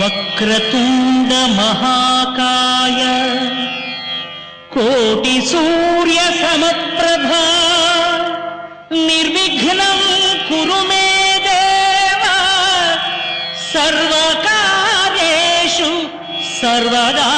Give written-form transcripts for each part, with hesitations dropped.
వక్రతుండ మహాకాయ కోటి సూర్య సమప్రభా నిర్విఘ్నం కురు మే దేవ సర్వకార్యేషు సర్వదా.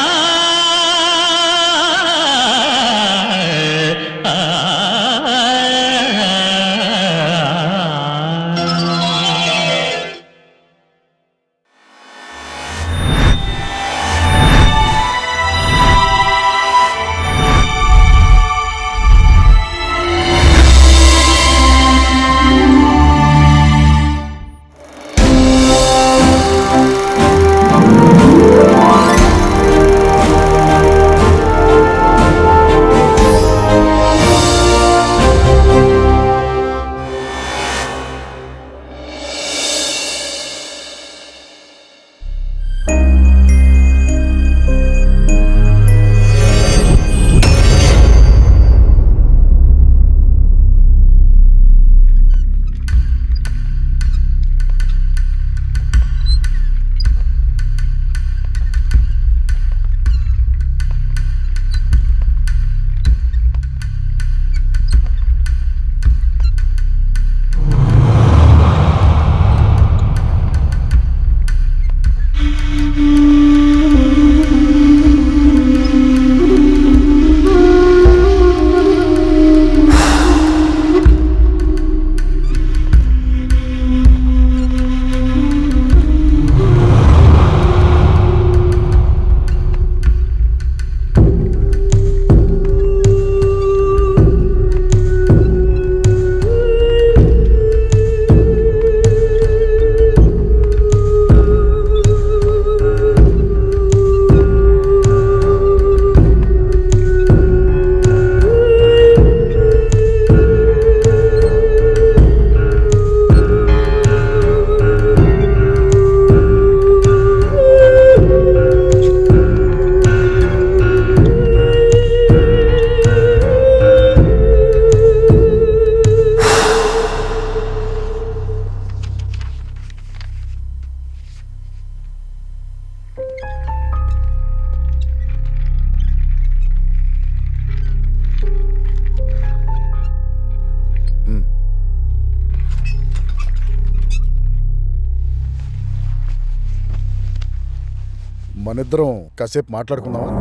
మనిద్దరం కాసేపు మాట్లాడుకుందామా?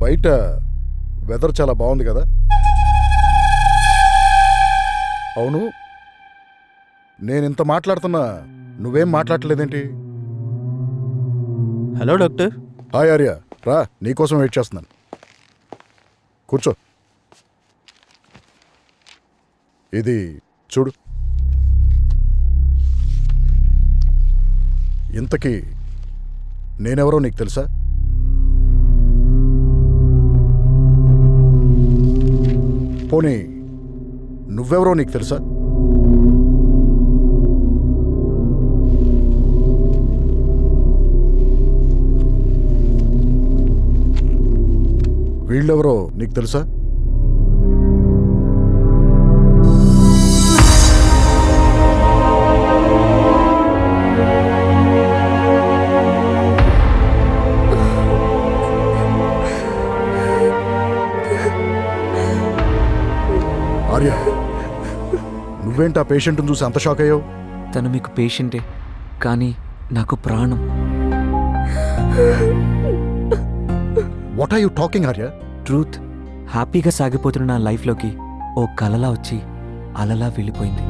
బయట వెదర్ చాలా బాగుంది కదా? అవును, నేనింత మాట్లాడుతున్నా నువ్వేం మాట్లాడలేదేంటి? Hello doctor. హాయ్ ఆర్య, రా, నీకోసం వెయిట్ చేస్తున్నాను. కూర్చో. ఇది చూడు. ఇంతకీ నేనెవరో నీకు తెలుసా? పోనీ నువ్వెవరో నీకు తెలుసా? వీళ్ళెవరో నీకు తెలుసా? ఆర్య, నువ్వేంటి ఆ పేషెంట్ని చూసి అంత షాక్ అయ్యావు? తను మీకు పేషెంటే, కానీ నాకు ప్రాణం. What are you talking Arya? Truth. హ్యాపీగా సాగిపోతున్న నా లైఫ్లోకి ఓ కలలా వచ్చి అలలా వెళ్ళిపోయింది.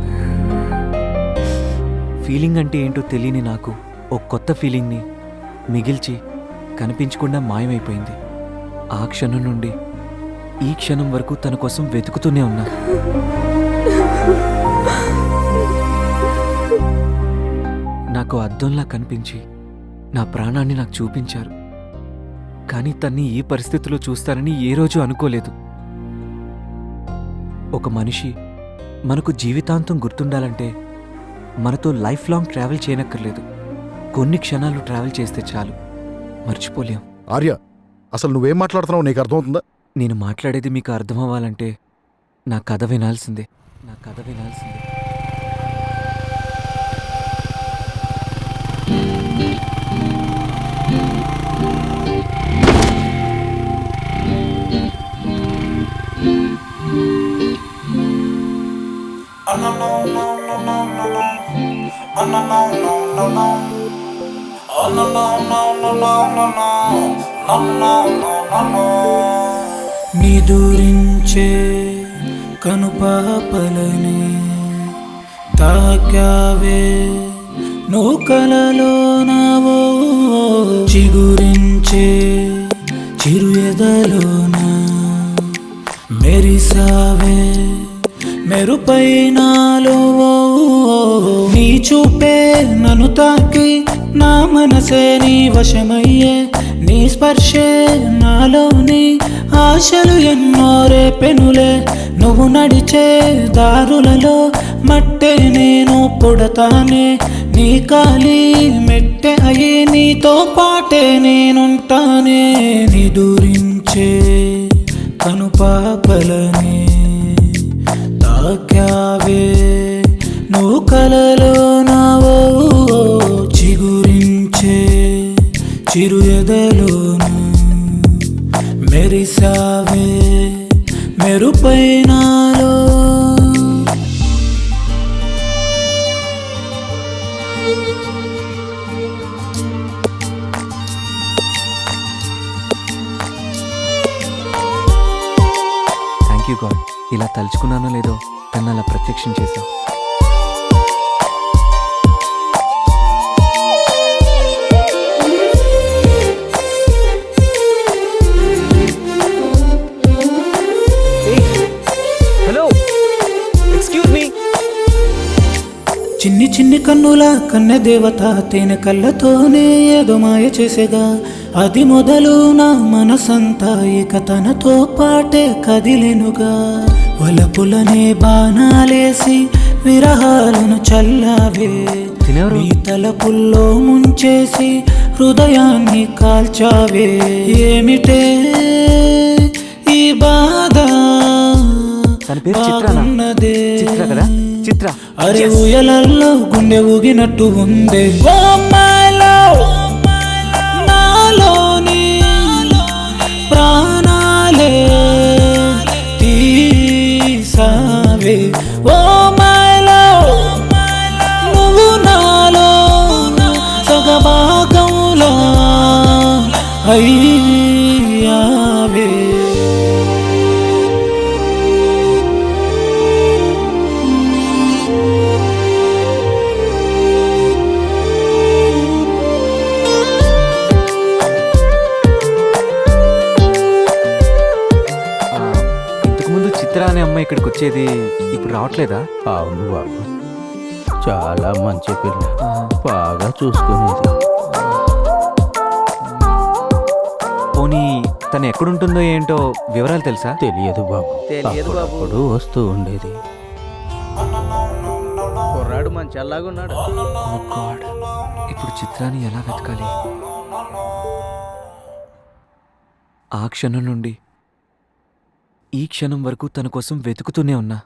ఫీలింగ్ అంటే ఏంటో తెలియని నాకు ఓ కొత్త ఫీలింగ్ని మిగిల్చి కనిపించకుండా మాయమైపోయింది. ఆ క్షణం నుండి ఈ క్షణం వరకు తన కోసం వెతుకుతూనే ఉన్నా. నాకు అద్దంలా కనిపించి నా ప్రాణాన్ని నాకు చూపించారు. కానీ తన్ని ఈ పరిస్థితిలో చూస్తానని ఏ రోజు అనుకోలేదు. ఒక మనిషి మనకు జీవితాంతం గుర్తుండాలంటే మనతో లైఫ్ లాంగ్ ట్రావెల్ చేయనక్కర్లేదు. కొన్ని క్షణాలు ట్రావెల్ చేస్తే చాలు, మర్చిపోలేం. ఆర్య, అసలు నువ్వేం మాట్లాడుతున్నావు నీకు అర్థమవుతుందా? నేను మాట్లాడేది మీకు అర్థం అవ్వాలంటే నా కథ వినాల్సిందే. నిదురించే కనుపాపలని తాకావే నువ్వు కలలో నావో చిగురించే చిరు ఎదలోన మెరిసావే మెరుపైనాలో నీ చూపే నన్ను తాకి నా మనసే నీ వశమయ్యే నీ స్పర్శే నాలోని ఆశలు ఎన్నో రేపెనులే నువ్వు నడిచే దారులలో మట్టే నేను పుడతానే నీ కాలి మెట్టె అయి నీతో పాటే నేనుంటానే నిదురించే కనుపాపలని తాకావే నువ్వు కలలో నావో చిగురించే చిరు ఎదలోన మెరిసావే మెరుపైనాలో థ్యాంక్ యూ గాడ్, ఇలా తలుచుకున్నానో లేదో తను అలా ప్రత్యక్షం చేశావు. Hello, excuse me. చిన్ని చిన్ని కన్నుల కన్నె దేవత తేనె కళ్ళతోనే ఏదో మాయ చేసేగా అది మొదలు నా మనసంతా ఇక తనతో పాటే కదిలెనుగా వలపులనే బాణాలేసి విరహాలను చల్లావే తినెవరు? నీ తలపుల్లో ముంచేసి హృదయాన్ని కాల్చావే ఏమిటే ఈ బాధ తన పేరు చిత్రానా? బాగున్నదే. చిత్ర కదా? చిత్ర. అరే ఊయలల్లో గుండె ఊగినట్టు ఉందే ఓ మై లవ్ నాలోని ప్రాణాలే తీసావే ఓ మై లవ్ నువ్వు నాలో సగభాగంలో అయ్యావే ఇంతకుముందు చిత్ర అనే అమ్మాయి ఇక్కడికి వచ్చేది, ఇప్పుడు రావట్లేదా? అవును బాబు, చాలా మంచి పిల్ల, బాగా చూసుకునేది. పోనీ తను ఎక్కడుంటుందో ఏంటో వివరాలు తెలుసా? తెలియదు బాబు, అప్పుడప్పుడు వస్తూ ఉండేది. కుర్రాడు మంచి అల్లాగున్నాడు. Oh God, ఇప్పుడు చిత్రాన్ని ఎలా వెతకాలి? ఆ క్షణం నుండి ఈ క్షణం వరకు తన కోసం వెతుకుతూనే ఉన్నా.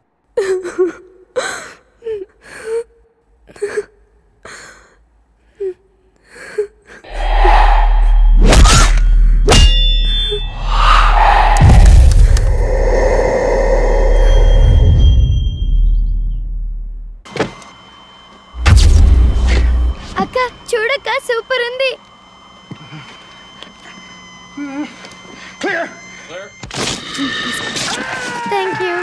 అక్క చూడక్క సూపర్ ఉంది. Thank you.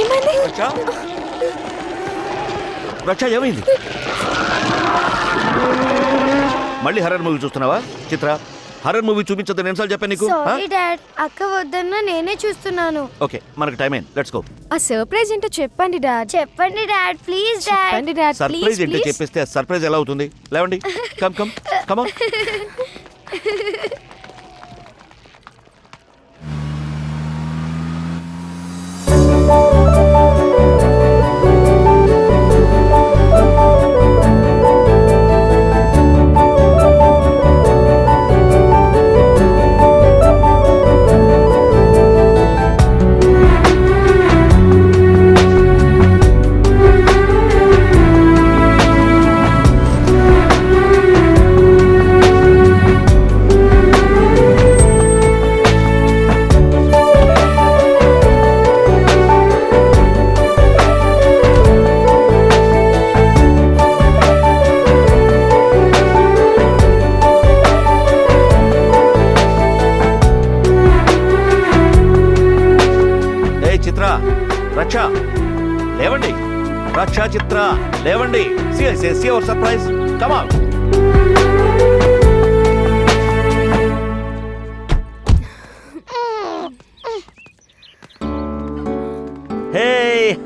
ఏమైంది? రక్ష ఏమైంది? మళ్ళీ హర్రర్ మూవీ చూస్తున్నావా? చిత్ర, హర్రర్ మూవీ చూపించద్దని ఎన్నిసార్లు చెప్పాను నీకు? సారీ డాడ్, అక్క వద్దన్నా నేనే చూస్తున్నాను. ఓకే, మనకు టైం అయింది, లెట్స్ గో. ఆ సర్ప్రైజ్ ఏంటో చెప్పండి డాడ్. చెప్పండి డాడ్, ప్లీజ్ డాడ్. చెప్పండి డాడ్, సర్ప్రైజ్ ఏంటో చెప్పేస్తే సర్ప్రైజ్ ఎలా అవుతుంది? లేవండి, కమ్ కమ్ కమ్ ఆన్. సాక్షా చిత్ర లేవండి. See our surprise. Come on. Hey.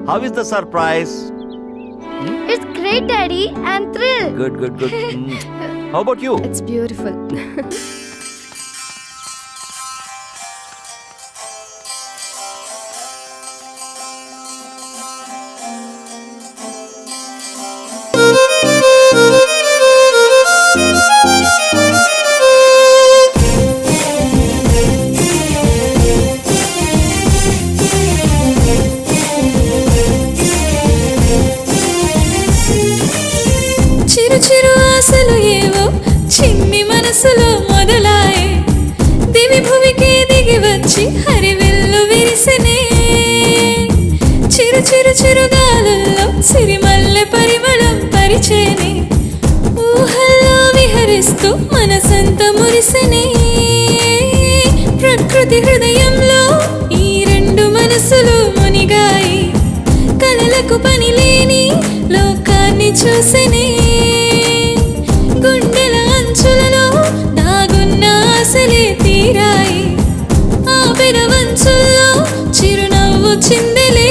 How is the surprise? It's great, Daddy. I'm thrilled. Good. How about you? It's beautiful. చిరు చిరు ఆశలు ఏవో చిన్ని మనసులో మొదలాయే దివి భువికి దిగి వచ్చి హరివెల్లు విరిసెనే చిరు చిరు చిరు గాలుల్లో సిరిమల్లె పరిమళం పరిచేనే ఊహల్లో విహరిస్తూ మనసంత మురిసెనే ప్రకృతి హృదయంలో ఈ రెండు మనసులు మునిగాయి కలలకు పని లేని లోకాన్ని చూసెనే గుండెల అంచులలో దాగున్న ఆశలే తీరాయి ఆ పెదవంచుల్లో చిరునవ్వు చిందెలే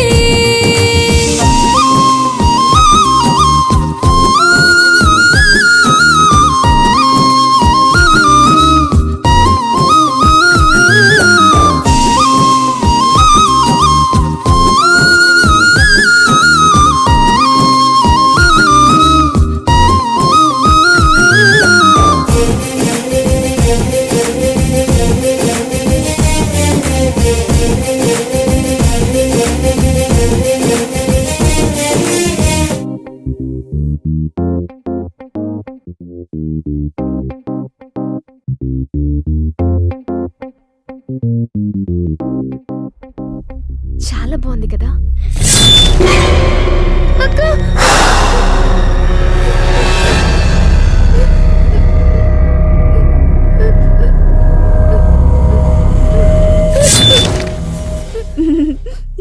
చాలా బాగుంది కదా అక్క.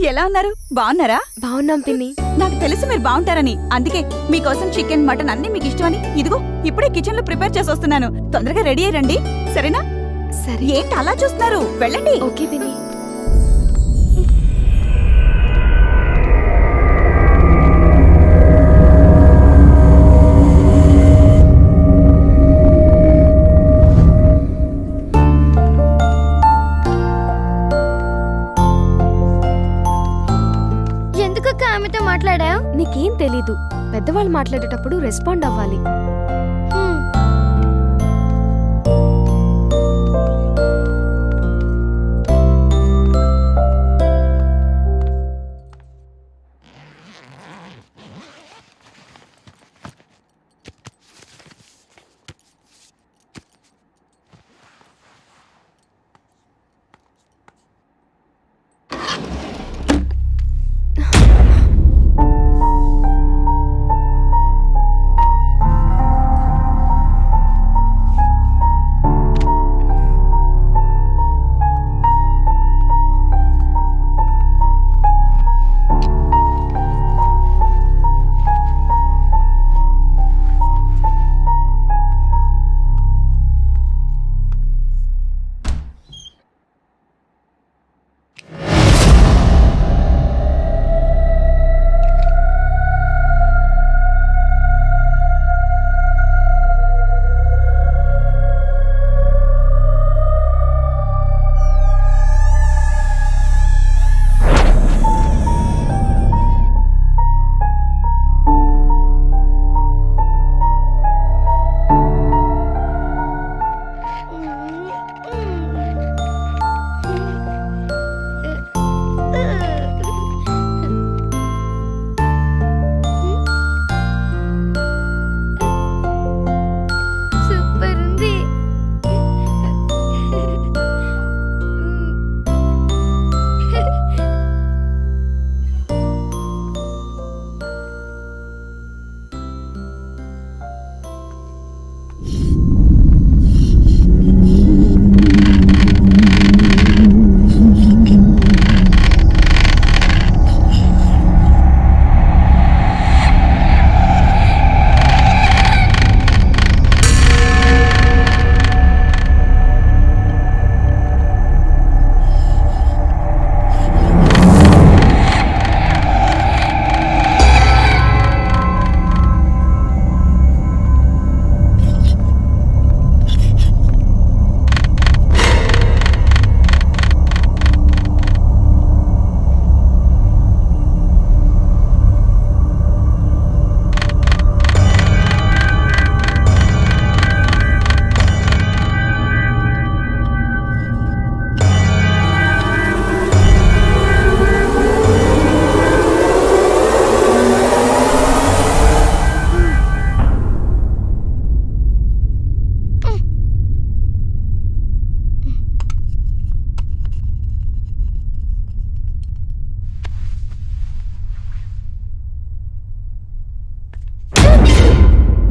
ఎలా ఉన్నారు? బాగున్నారా? బాగున్నాం పిన్ని. నాకు తెలుసు మీరు బాగుంటారని, అందుకే మీకోసం చికెన్ మటన్ అన్ని మీకు ఇష్టమని ఇదిగో ఇప్పుడే కిచెన్ లో ప్రిపేర్ చేసి వస్తున్నాను. తొందరగా రెడీ అయ్యండి, సరేనా? సరే. ఏంటి అలా చూస్తున్నారు? వెళ్ళండి. ఓకే పిన్ని. ఎందుకక్క ఆమెతో మాట్లాడా? నీకేం తెలీదు, పెద్దవాళ్ళు మాట్లాడేటప్పుడు రెస్పాండ్ అవ్వాలి.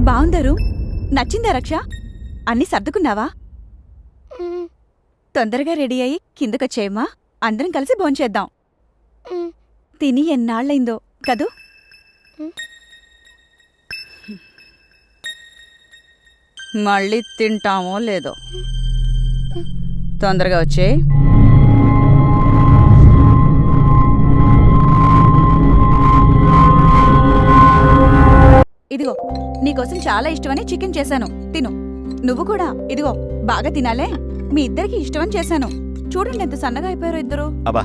బావుందా రూమ్? నచ్చిందా రక్ష? అన్నీ సర్దుకున్నావా? మ్, తొందరగా రెడీ అయ్యి కిందకొచ్చేయమ్మా. అందరం కలిసి భోంచేద్దాం. మ్. తిని ఎన్నాళ్ళైందో కదూ? మళ్ళీ తింటామో లేదో. తొందరగా వచ్చే. ఇదిగో నీకోసం చాలా ఇష్టమని చికెన్ చేశాను, తిను. నువ్వు కూడా ఇదిగో బాగా తినాలే. మీ ఇద్దరికి ఇష్టమని చేశాను. చూడండి ఎంత సన్నగా అయిపోయారో ఇద్దరు. అబ్బా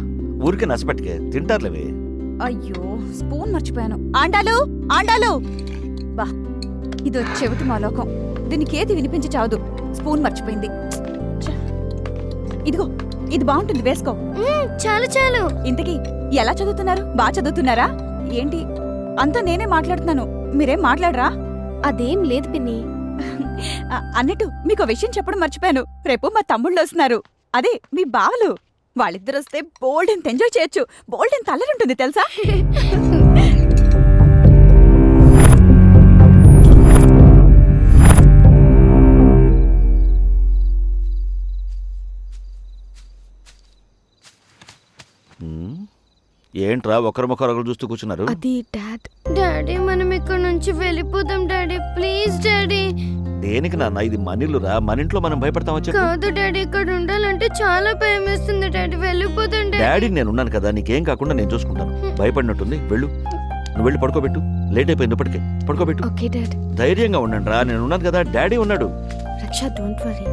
ఊరికే నచ్చపెట్టుకే తింటారులేవే. అయ్యో స్పూన్ మర్చిపోయాను. ఆండాలు ఆండాలు బా ఇదో చెవిటి మాలోకం. దీనికి ఏది వినిపించి చావదు. స్పూన్ మర్చిపోయింది. ఛ! ఇదిగో ఇది బాగుంటుంది, వేసుకో. చాలు చాలు. ఇంతకీ ఎలా చదువుతున్నారు? బాగా చదువుతున్నారా ఏంటి? అంతా నేనే మాట్లాడుతున్నాను, మీరేం మాట్లాడరా? అదేం లేదు పిన్ని. అన్నట్టు మీకు విషయం చెప్పడం మర్చిపోయాను. రేపు మా తమ్ముళ్ళు వస్తున్నారు, అదే మీ బావలు. వాళ్ళిద్దరు వస్తే బోల్డ్ ఎంత ఎంజాయ్ చేయొచ్చు. బోల్డ్ ఎంత అల్లరుంటుంది తెలుసా? ఏంట్రా ఒకరు చూస్తూ కూర్చున్నారు? అది డాడ్. డాడీ మనం ఇక్కడ నుంచి వెళ్ళిపోదాం డాడీ, ప్లీజ్ డాడీ. దేనికి నాన్న? ఇది మనిల్లురా, మన ఇంట్లో మనం భయపడతామా చెప్పు? కాదు డాడీ, ఇక్కడ ఉండాలంటే చాలా భయం వేస్తుంది డాడీ. వెళ్ళిపోదాం డాడీ నేను ఉన్నాను కదా, నీకేం కాకుండా నేను చూసుకుంటాను. భయపడినట్టుంది, వెళ్ళు. నువ్వు వెళ్ళి పడుకోబెట్టు. లేట్ అయిపోయింది ఇప్పటికే, పడుకోబెట్టు. Okay dad. ధైర్యంగా ఉండండి రా, నేను ఉన్నాను కదా, డాడీ ఉన్నాడు. రక్ష డోంట్ వరీ.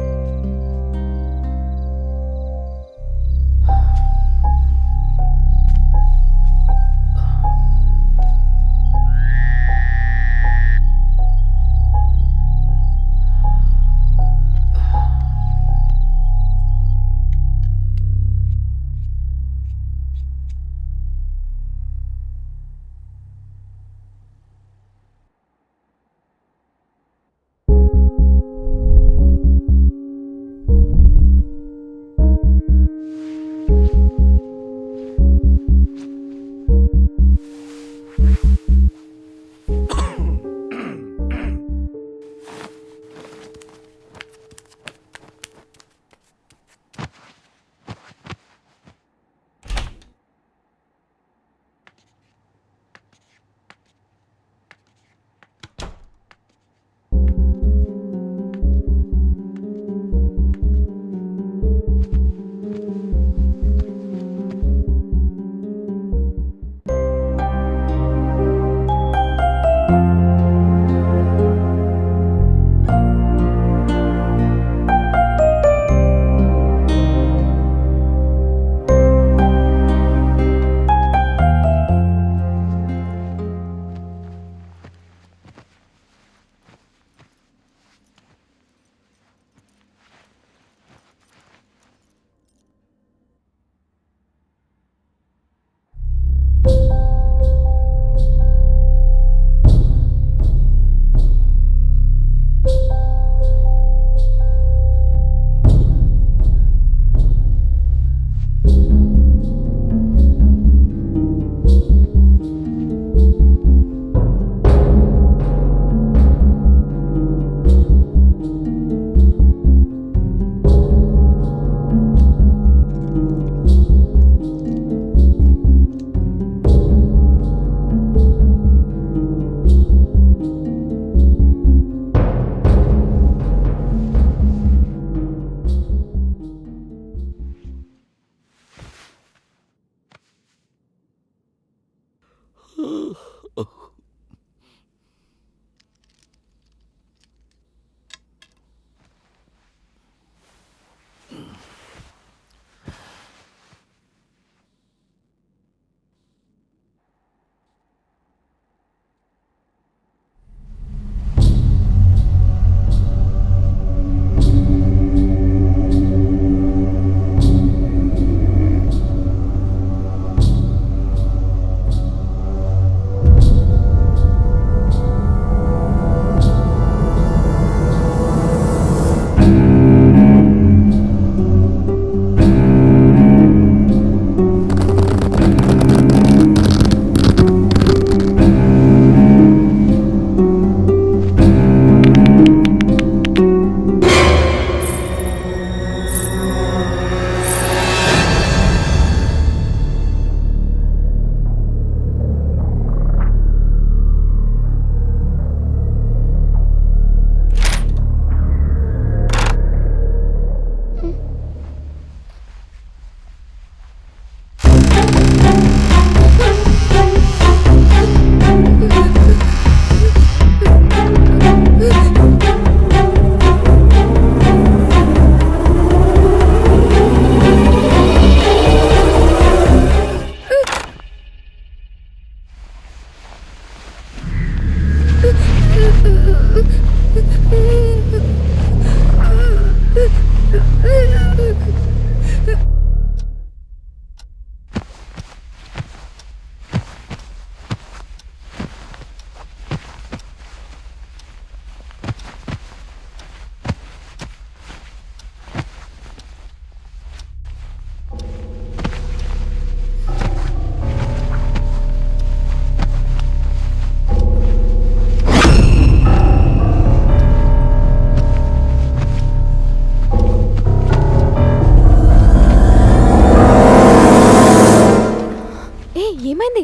ఏమైంది?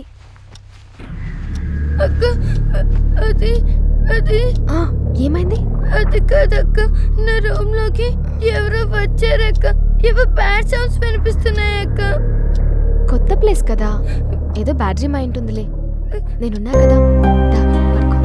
అక్క అది అది ఏమైంది? అది కాదక్క, నా రూమ్ లోకి ఎవరో వచ్చారక్క. ఏవో బ్యాడ్ సౌండ్స్ వినిపిస్తున్నాయక్క. కొత్త ప్లేస్ కదా, ఏదో బ్యాటరీ మా ఉంటుందిలే. నేనున్నా కదా, దా, పడుకో.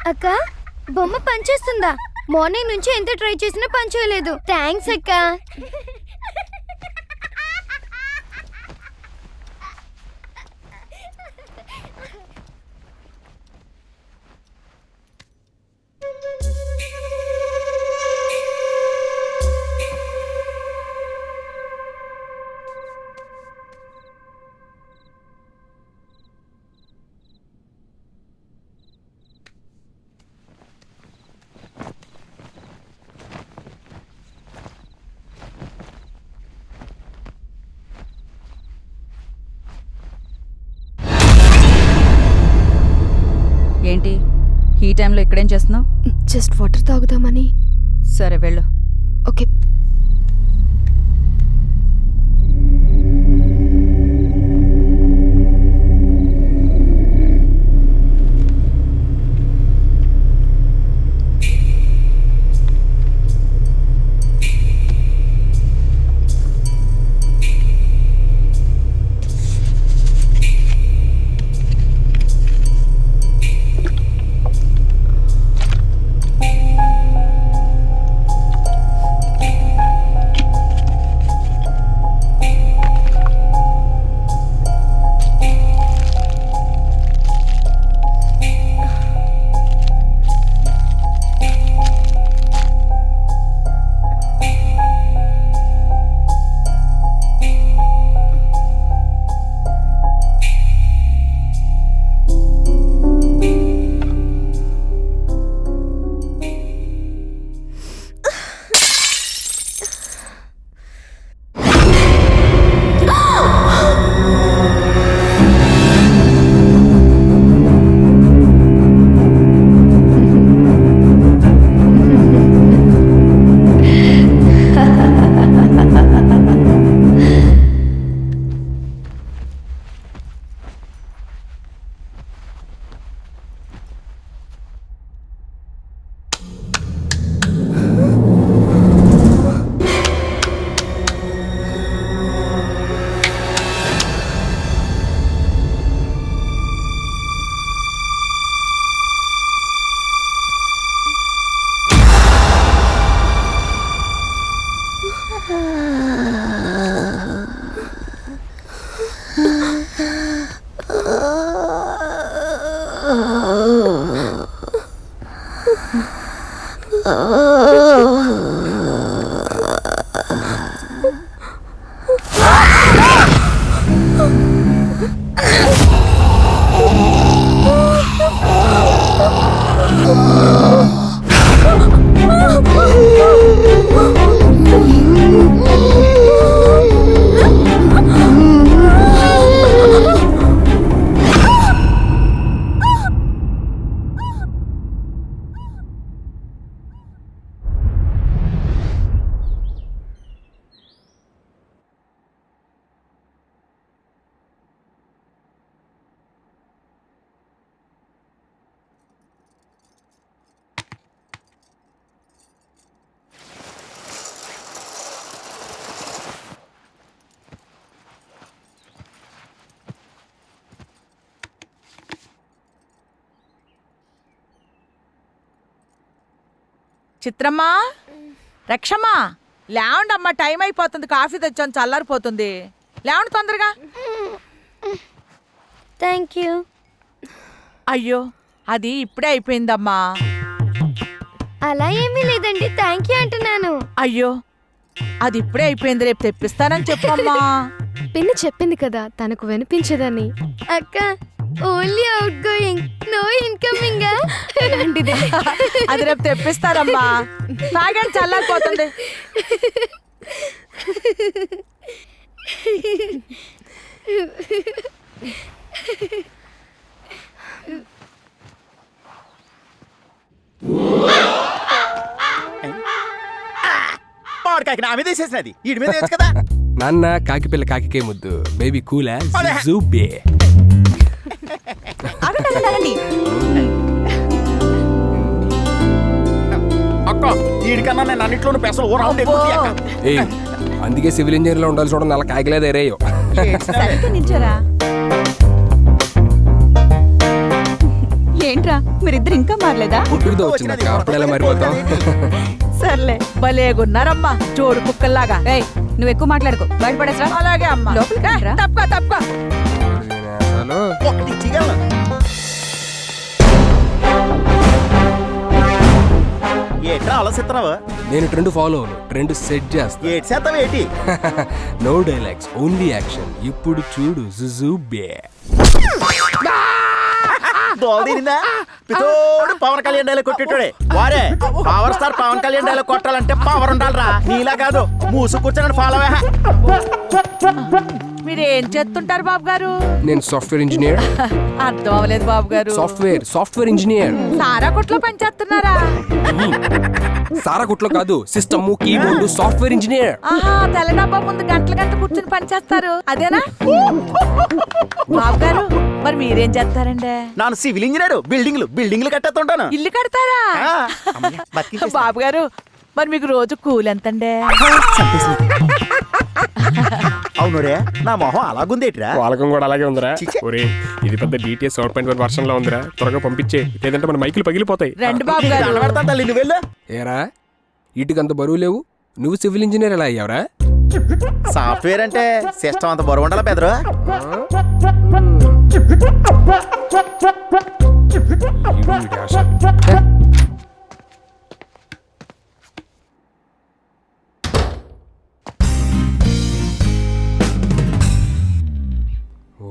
అక్క, బొమ్మ పనిచేస్తుందా? మార్నింగ్ నుంచి ఎంత ట్రై చేసినా పనిచేయలేదు. థ్యాంక్స్ అక్క. ఏంటి ఈ టైంలో ఇక్కడేం చేస్తున్నావు? జస్ట్ వాటర్ తాగుదామని. సరే వెళ్ళు. ఓకే. చిత్రమ్మా, రక్షమ్మా, లేవండమ్మా, టైం అయిపోతుంది. కాఫీ తెచ్చాను, చల్లారిపోతుంది. లేవండి తొందరగా. Thank you. అయ్యో, అది ఇప్పుడే అయిపోయిందమ్మా. అలా ఏమీ లేదండి, థ్యాంక్ యూ అంటున్నాను. అయ్యో, అది ఇప్పుడే అయిపోయింది, రేపు తెప్పిస్తానని చెప్పమ్మా. పిన్ని చెప్పింది కదా తనకు వినిపించదని. అక్క, only outgoing, no incoming. అది రేపు తెప్పిస్తారమ్మా. తాగండి, చల్లారిపోతుంది. నా మీద వేసేసినది, వీడి మీద వేయచ్చు కదా. నాన్న కాకి పిల్ల కాకికే ముద్దు, బేబీ కూల్ జూబే. అక్క, వీడికన్నా నేను అన్నింటిలోనూ పెసలు ఊరా ఉండే. ఏయ్, అందుకే సివిల్ ఇంజనీర్ లో ఉండాలి చూడండి, అలా కాకిలేదు ఎరేయో. నించోరా. ఏంట్రా మీరిద్దరు ఇంకా మారలేదా? పుట్టుకుతో వచ్చిందక్క, అప్పుడు ఎలా మారిపోతాం. సర్లే, భలేగున్నారమ్మా, జోడు కుక్కల్లాగా. ఏయ్, నువ్వు ఎక్కువ మాట్లాడుకో, బయటపడేసరా. అలాగే అమ్మా. లోపలికి రా. తప్ప ఒకటి ఇచ్చిగల. ఏట్రా ఆలోచిస్తున్నావు? నేను ట్రెండ్ ఫాలో అవును, ట్రెండ్ సెట్ చేస్తా. ఏటి చేస్తావు ఏంటి? No dialogues, only action. ఇప్పుడు చూడు జూబే. దోదిరిందా? పితోడు పవన్ కళ్యాణ్ డైలాగ్ కొట్టేటోడే. వారే power star Pawan Kalyan dialogue కొట్టాలంటే పవర్ ఉండాలిరా, నీలా కాదు మూసు కూర్చొని ఫాలో అయ్యా. మీరేం చేస్తుంటారు బాబు గారు? నేను సాఫ్ట్వేర్ ఇంజనీర్. అర్థం అవ్వలేదు బాబు గారు. Software engineer. సారా కొట్లో పనిచేస్తున్నారా? సారా కుట్లో కాదు, సిస్టమ్, కీబోర్డ్, సాఫ్ట్వేర్ ఇంజనీర్. ఆహా, తెల్లడబ్బా ముందు గంటలు కూర్చుని పనిచేస్తారు, అదేనా బాబు గారు? మరి మీరేం చేస్తారండి? నాను సివిల్ ఇంజనీర్, బిల్డింగ్లు కట్టేస్తుంటాను. ఇల్లు కడతారా? బాబు గారు, మరి మీకు రోజు కూలి ఎంతండి? అవునురే, నా మొహం అలాగుందేట్రా? వాళ్ళకం కూడా అలాగే ఉందిరా. ఒరే, ఇది పెద్ద DTS 7.1 వర్షన్ లో ఉందిరా, త్వరగా పంపించే, లేదంటే మన మైకులు పగిలిపోతాయి. రండి బాబు గారు. తల్లి నువ్వు వెళ్ళు. ఏరా, ఇటుకంత బరువు లేవు, నువ్వు సివిల్ ఇంజనీర్ ఎలా అయ్యావరా? సాఫ్ట్వేర్ అంటే సిస్టమ్ అంత బరువు ఉండాలా పెదరు?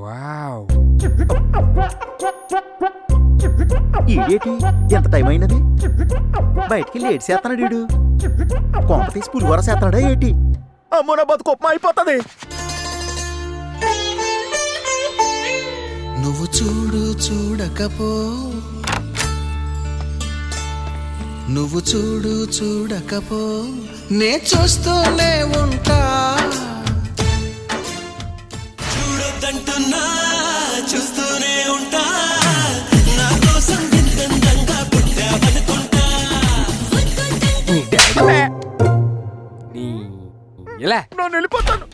వావ్, ఇదేటి ఎంత టైం అయినది? బయటికి లేట్ చేస్తున్నాడు వీడు. కొంప తీసి పులివర చేస్తున్నాడా ఏటి? అమ్మో, నా బతుకు ఉప్మా అయిపోతుంది. నువ్వు చూడు చూడకపో, నువ్వు చూడు చూడకపో, నే చూస్తూనే ఉంటా. చూడొద్దంటున్నా, చూస్తూనే ఉంటా. నా కోసం విందంగా పుట్టావనుకుంటా. ఎలా నేను వెళ్ళిపోతాను,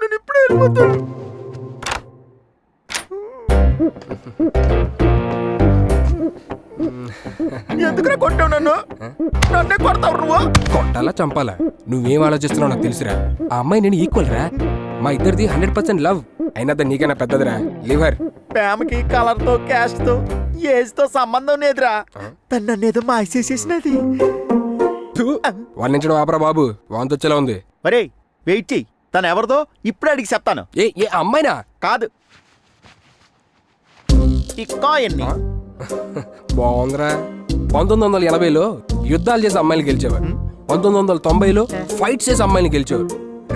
నేను ఇప్పుడే వెళ్ళిపోతాను. ఎందుకురా కొట్టావు నన్ను? నన్నే కొడతావు నువ్వు? కొట్టాలా చంపాలా నువ్వేం ఆలోచిస్తున్నావు నాకు తెలుసురా. ఆ అమ్మాయి నేను ఈక్వల్ రా, మా ఇద్దరిది 100% లవ్. అయినా దాన్ని నీకైనా పెద్దదిరా, లివర్. ప్రేమకి కలర్ తో, క్యాస్ట్ తో, ఏజ్ తో సంబంధం లేదురా. తను నన్నేదో మాసేసేసినది. వర్ణించడం ఆపరా బాబు, వాంతొచ్చేలా ఉంది. ఒరే వెయిట్ చెయ్యి, తను ఎవరిదో ఇప్పుడే అడిగి చెప్తాను. ఏ అమ్మాయినా? కాదు, ఎన్ని బాగుందిరా. 1980లో యుద్ధాలు చేసి అమ్మాయిలు గెలిచేవారు, 1990లో ఫైట్స్ చేసి అమ్మాయిని గెలిచేవారు,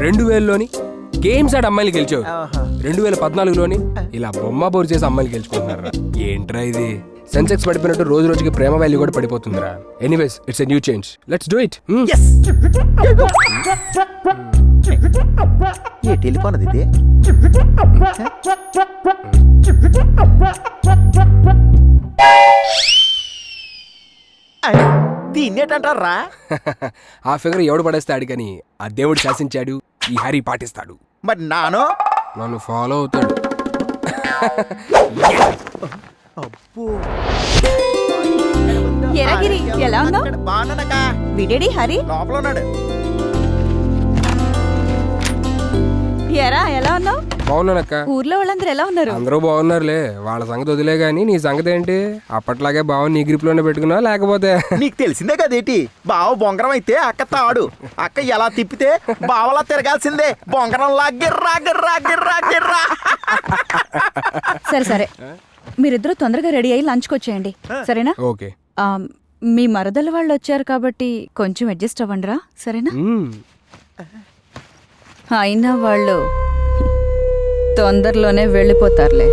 2000లోని గేమ్స్ ఆడి అమ్మాయిలు గెలిచేవారు, 2014లోని ఇలా బొమ్మ బోరు చేసి అమ్మాయిలు గెలుచుకుంటున్నారా. ఏంట్రా ఇది? సెన్సెక్స్ పడిపోయినట్టు రోజు రోజుకి ప్రేమ వాల్యూ కూడా పడిపోతుందిరా. Anyways, it's a new change, let's do it. ఏటి వెళ్ళిపోనది ఇది? దీన్నేటంటారా? ఆ ఫిగర్ ఎవడు పడేస్తాడు కానీ ఆ దేవుడు శాసించాడు, ఈ హరి పాటిస్తాడు. మరి నన్ను ఫాలో అవుతాడు. అబ్బో ఎరా గిరి, ఎలా ఉన్నావ్? బాగున్నానక్క. విడేడి హరి? లోపల ఉన్నాడు. ఎరా ఎలా ఉన్నావు? బాగున్నానక్క. ఊర్లో వాళ్ళందరూ ఎలా ఉన్నారు? అందరూ బాగున్నారులే. వాళ్ళ సంగతి వదిలే గానీ నీ సంగతి ఏంటి? అప్పట్లాగే బావ నీ గ్రిప్ లోనే పెట్టుకున్నావా లేకపోతే? నీకు తెలిసిందే కదేటి, బావ బొంగరం అయితే అక్క తాడు. అక్క ఎలా తిప్పితే బావలా తిరగాల్సిందే. బొంగరంలా గిర్రా గిర్రా గిర్రా గిర్రా. సరే సరే, మీరిద్దరూ తొందరగా రెడీ అయ్యి లంచ్కి వచ్చేయండి, సరేనా? ఓకే. మీ మరదల వాళ్ళు వచ్చారు కాబట్టి కొంచెం అడ్జస్ట్ అవ్వండిరా, సరేనా? అయినా వాళ్ళు తొందరలోనే వెళ్ళిపోతారులే.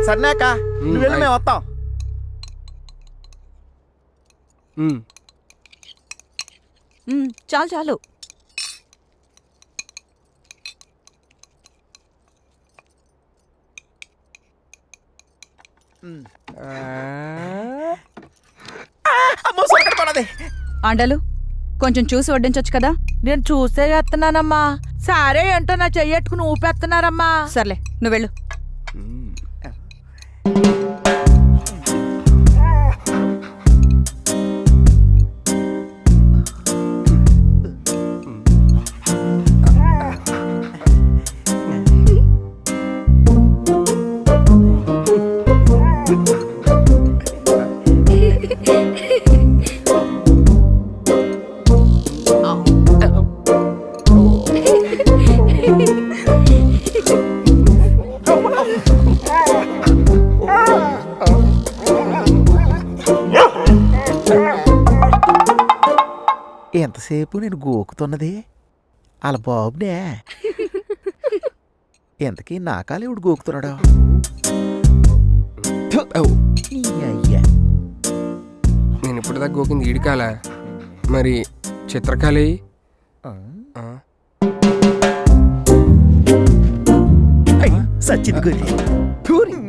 సరేనాక నువ్వు వెళ్ళి మేము వస్తాం. చాలు చాలు. ఆండాలు కొంచెం చూసి వడ్డించొచ్చు కదా. నేను చూసే వేస్తున్నానమ్మా. సరే ఏంటో నా చెయ్యట్టుకుని ఊపేస్తున్నారమ్మా. సర్లే నువ్వు వెళ్ళు. ఎంతసేపు నేను గోకుతున్నది అలా బాబునే. ఎంతకీ నా కాలు ఎవడు గోకుతున్నాడు? అయ్యా, నేను ఇప్పటిదాకా గోకింది ఈడికాల, మరి చిత్రకాళి సచ్చింది గొర్రె.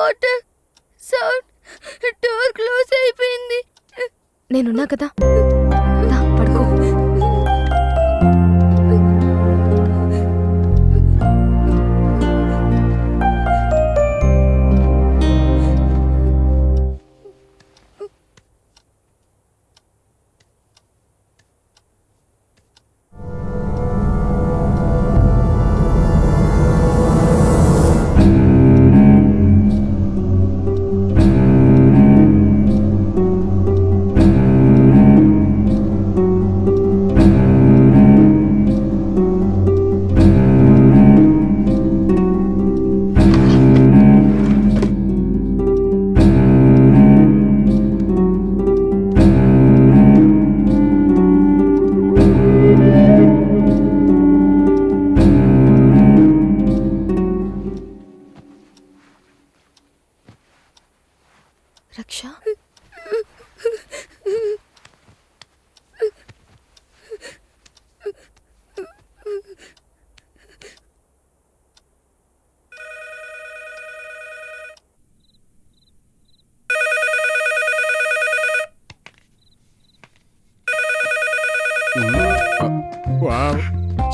వాటర్ సౌండ్, డోర్ క్లోజ్ అయిపోయింది. నేనున్నా కదా, దా, పడుకో. రక్ష,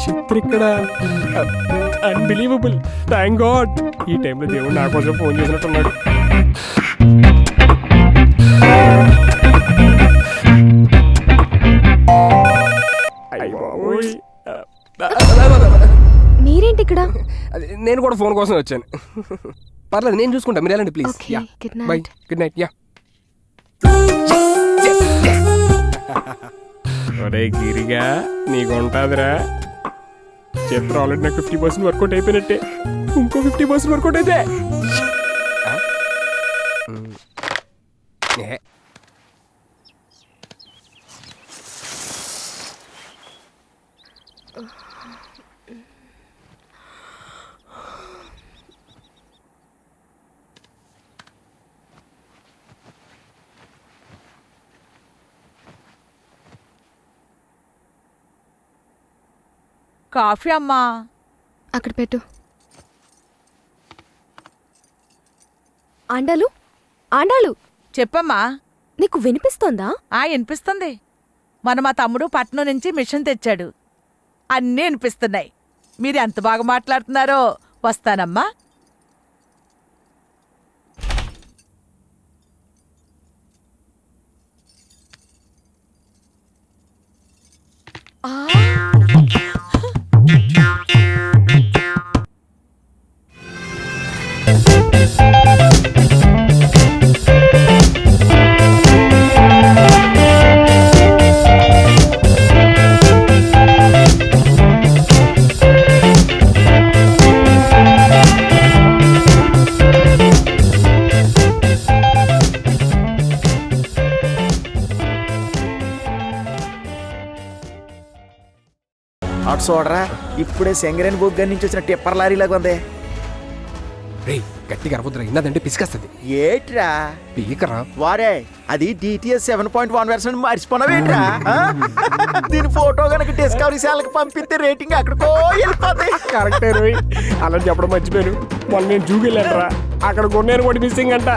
చిత్ర ఇక్కడ అన్బిలీవబుల్. థ్యాంక్ గాడ్ ఈ టైంలో దేవుడు నా కోసం ఫోన్ చేసినట్టున్నాడు. మీరేంటి ఇక్కడ? నేను కూడా ఫోన్ కోసం వచ్చాను. పర్లేదు, నేను చూసుకుంటా, మీరు వెళ్ళండి please. Okay, good night. By, good night. Yeah ఒరే గిరిగా, నీకు ఉంటుందిరా. చిత్ర ఆల్రెడీ నాకు 50% వర్కౌట్ అయిపోయినట్టే. ఇంకో 50% వర్కౌట్ అయితే కాఫీ అమ్మా. అక్కడ పెట్టు. ఆండాలు, ఆండాలు, చెప్పమ్మా. నీకు వినిపిస్తోందా? వినిపిస్తుంది. మా తమ్ముడు పట్నం నుంచి మిషన్ తెచ్చాడు, అన్నీ వినిపిస్తున్నాయి. మీరు ఎంత బాగా మాట్లాడుతున్నారో. వస్తానమ్మా. అటు చూడరా, ఇప్పుడే సెంగరేని బొగ్గు నుంచి వచ్చిన టిప్పర్ లారీలాగా ఉంది. రేయ్, గట్టిగా అరవద్దురా, ఇన్నదంటే పిసికేస్తుంది. ఏట్రా పీకరా వారే, అది DTS 7.1 వెర్షన్ మర్చిపోనావేట్రా? దీని ఫోటో కనుక డిస్కవరీ ఛానల్కి పంపిస్తే రేటింగ్ అక్కడికో వెళ్ళిపోతాయి. కరెక్టే రోయ్, అలా చెప్పడం మర్చిపోయాను. మొన్న నేను జూకి వెళ్ళాను, అక్కడ కొన్నాను కూడా మిస్సింగ్ అంట.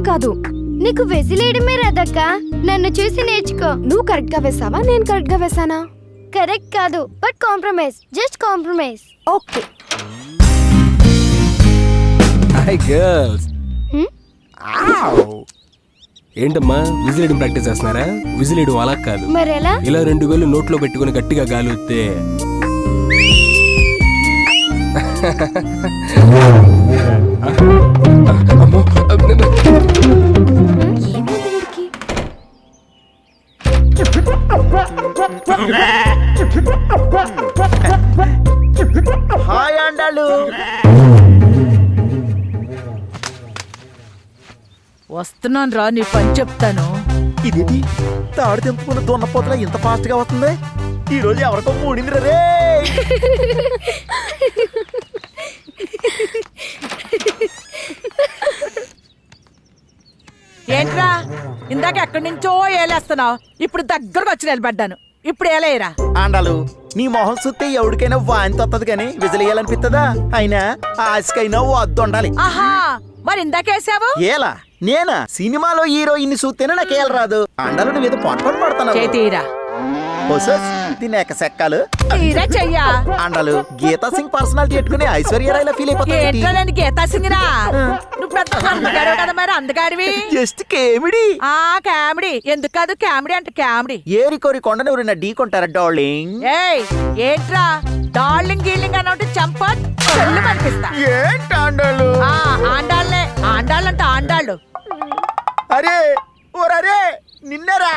కాదు, నీకు వెసిలేయడమే రాదక్క, నన్ను చూసి నేర్చుకో. నువ్వు కరెక్ట్ గా వేసావా, నేను కరెక్ట్ గా వేసానా? కరెక్ట్ కాదు, but compromise, just compromise. Okay. Hi girls. ఏంటమ్మా విజిలేయడం ప్రాక్టీస్ చేస్తున్నారా? విజిలేయడం అలా కాదు, మరి ఎలా? ఇలా 2 వేలు నోట్లో పెట్టుకుని గట్టిగా గాలి వస్తే హాయ్ అండాలు. వస్తున్నాను రా, నీ పని చెప్తాను. ఇదేంటి తాడు తెంపుకున్న దున్నపోతలా ఇంత ఫాస్ట్ గా వస్తుంది? ఈ రోజు ఎవరికో మూడింది రే. ఇందాక ఎక్కడి నుంచో ఏలేస్తున్నావు, ఇప్పుడు దగ్గరకు వచ్చి నిలబడ్డాను. ఇప్పుడు ఏలేయరా. ఆండాలు నీ మొహం చూస్తే ఎవరికైనా వాంతి వస్తుంది కానీ విజలేయాలనిపిస్తుందా? అయినా ఆశకైనా వద్దు ఉండాలి. ఆహా, మరి ఇందాకేసావు? ఏలా నేనా? సినిమాలో హీరోయిన్ చూస్తేనే నాకు ఏల రాదు. ఆండాలు నువ్వేదో పొట్టలు పడుతున్నావు. చేతీరా. దీని ఎక్కసెక్కాలు తీరా చెయ్యా. ఆండాలు గీతా సింగ్ పర్సనాలిటీ పెట్టుకుని ఐశ్వర్యరాయ్లా ఫీల్ అయిపోతుంది. ఏంటో గీతా సింగిరా, నువ్వు పెద్ద అందగాడు కదా, మరి అందగాడివి. జస్ట్ కేమిడి. కామెడీ ఎందుకు కాదు, కామెడీ అంటే కామెడీ. ఏరి కోరి కొండను ఎవరైనా ఢీ కొంటారా డార్లింగ్? ఏయ్ ఏంట్రా డార్లింగ్ గీలింగ్ అన్నట్టు చంప చెల్లు కనిపిస్తా. ఏంటి ఆండాలు? ఆండాళ్ళే, ఆండాళ్ళంట ఆండాళ్ళు. అరే ఓరరే నిన్నరా.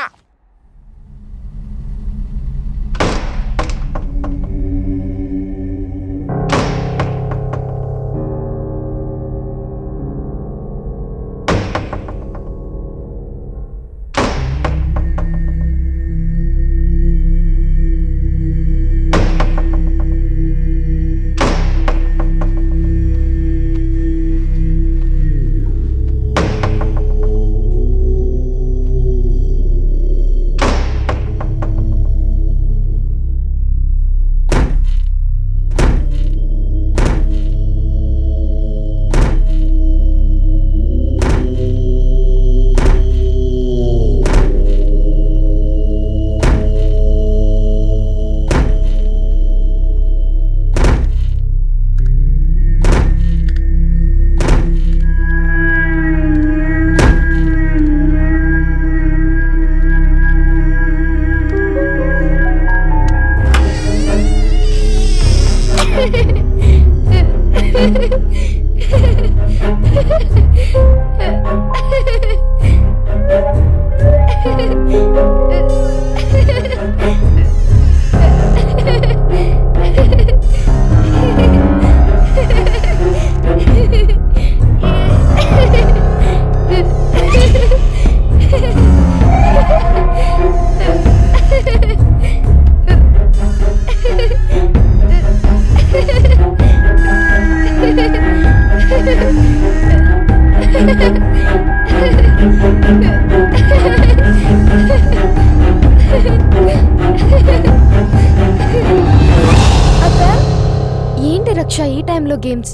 ఏంటి రక్ష ఈ టైంలో గేమ్స్?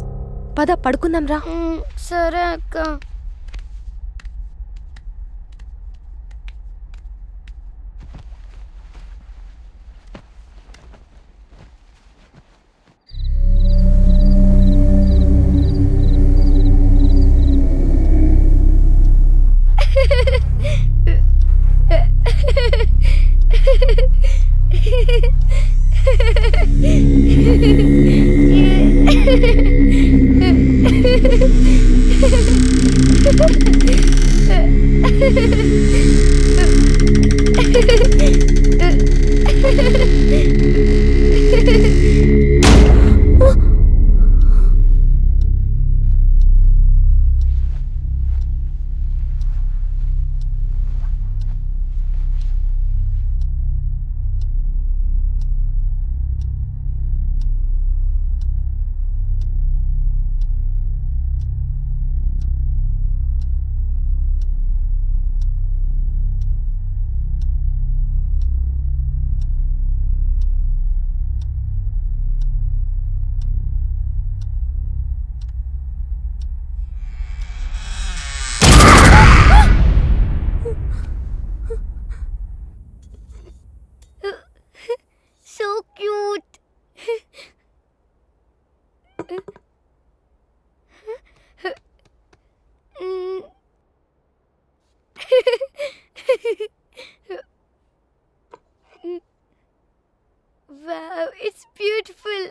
పద పడుకుందాం రా. సరే అక్క. So cute. Wow, it's beautiful.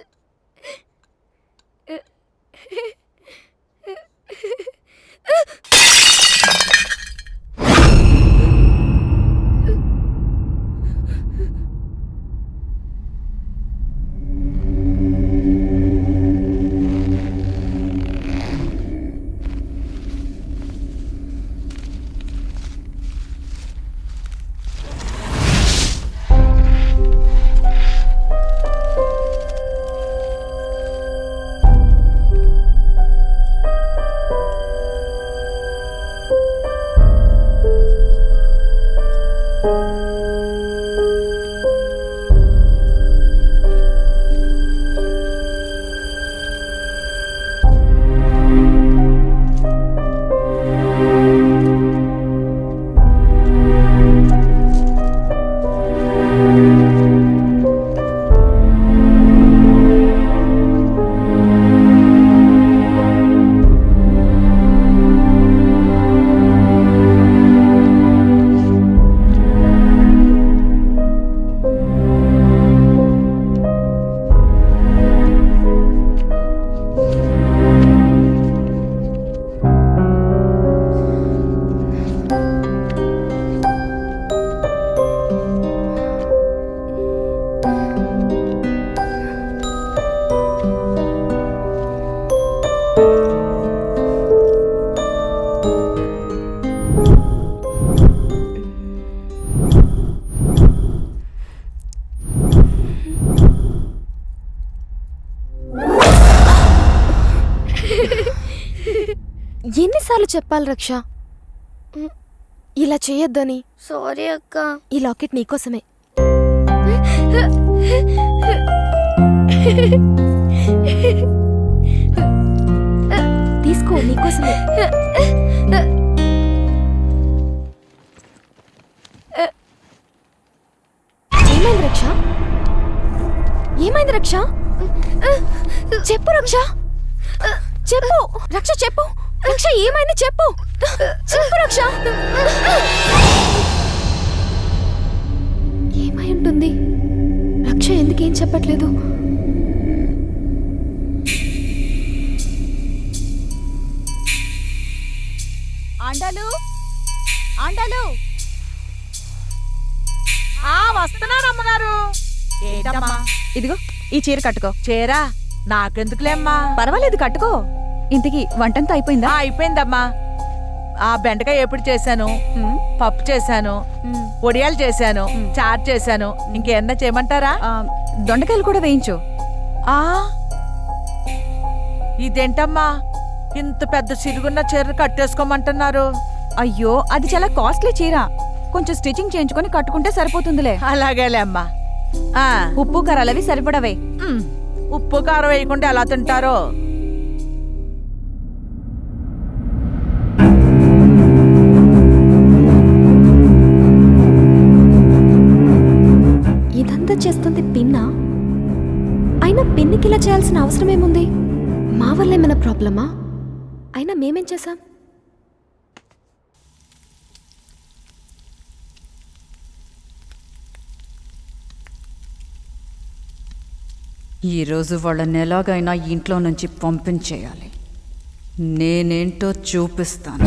ఎన్నిసార్లు చెప్పాలి రక్ష ఇలా చేయొద్దని? సారీ అక్క. ఈ లాకెట్ నీకోసమే. తీసుకో, నీకోసమే. ఏమైంది రక్ష? ఏమైంది రక్ష? చెప్పు రక్ష, చెప్పు రక్ష, చెప్పు రక్ష, ఏమైంది చెప్పు, చెప్పు రక్ష. ఏమై ఉంటుంది? రక్ష ఎందుకేం చెప్పట్లేదు? ఆండాలు, ఆండాలు, వస్తున్నారు అమ్మగారు. ఏంటమ్మా? ఇదిగో ఈ చీర కట్టుకో. చీర నాకెందుకులేమ్మా? పర్వాలేదు, కట్టుకో. ఇంతకీ వంటంతా అయిపోయిందా? అయిపోయిందమ్మా. ఆ బెండకాయ ఎప్పుడు చేశాను, పప్పు చేశాను, ఒడియాలు చేశాను, చాట్ చేశాను. ఇంకేమన్నా చేయమంటారా? దొండకాయలు కూడా వేయించు. ఇదేంటమ్మా ఇంత పెద్ద సిరుగున్న చీర కట్టేసుకోమంటున్నారు? అయ్యో, అది చాలా కాస్ట్లీ చీర. కొంచెం స్టిచ్చింగ్ చేయించుకొని కట్టుకుంటే సరిపోతుందిలే. అలాగేలే అమ్మా. ఉప్పు కారాలవి సరిపడవే. ఉప్పు కారం వేయకుండా ఎలా తింటారో. ఇదంతా చేస్తుంది పిన్నా? అయినా పిన్నికి ఇలా చేయాల్సిన అవసరం ఏముంది? మా వల్ల ఏమైనా ప్రాబ్లమా? అయినా మేమేం చేశాం? ఈరోజు వాళ్ళని ఎలాగైనా ఇంట్లో నుంచి పంపించేయాలి. నేనేంటో చూపిస్తాను.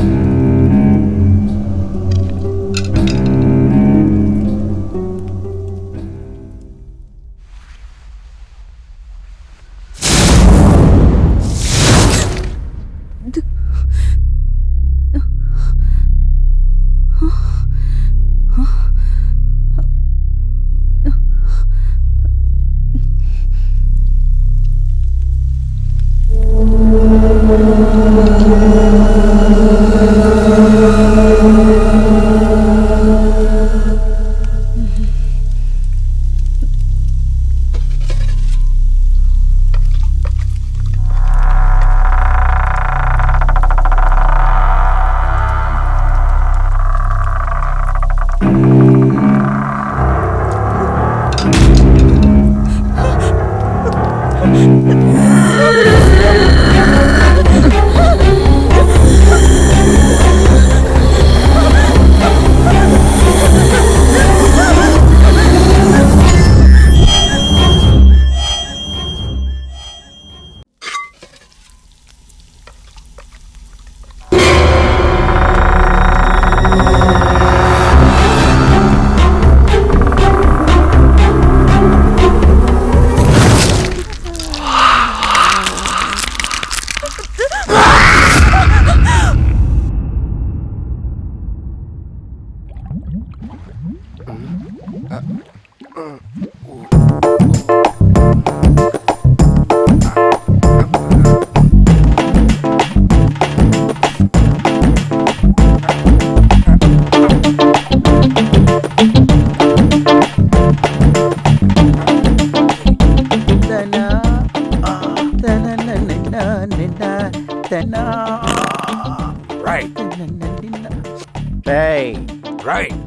రైట్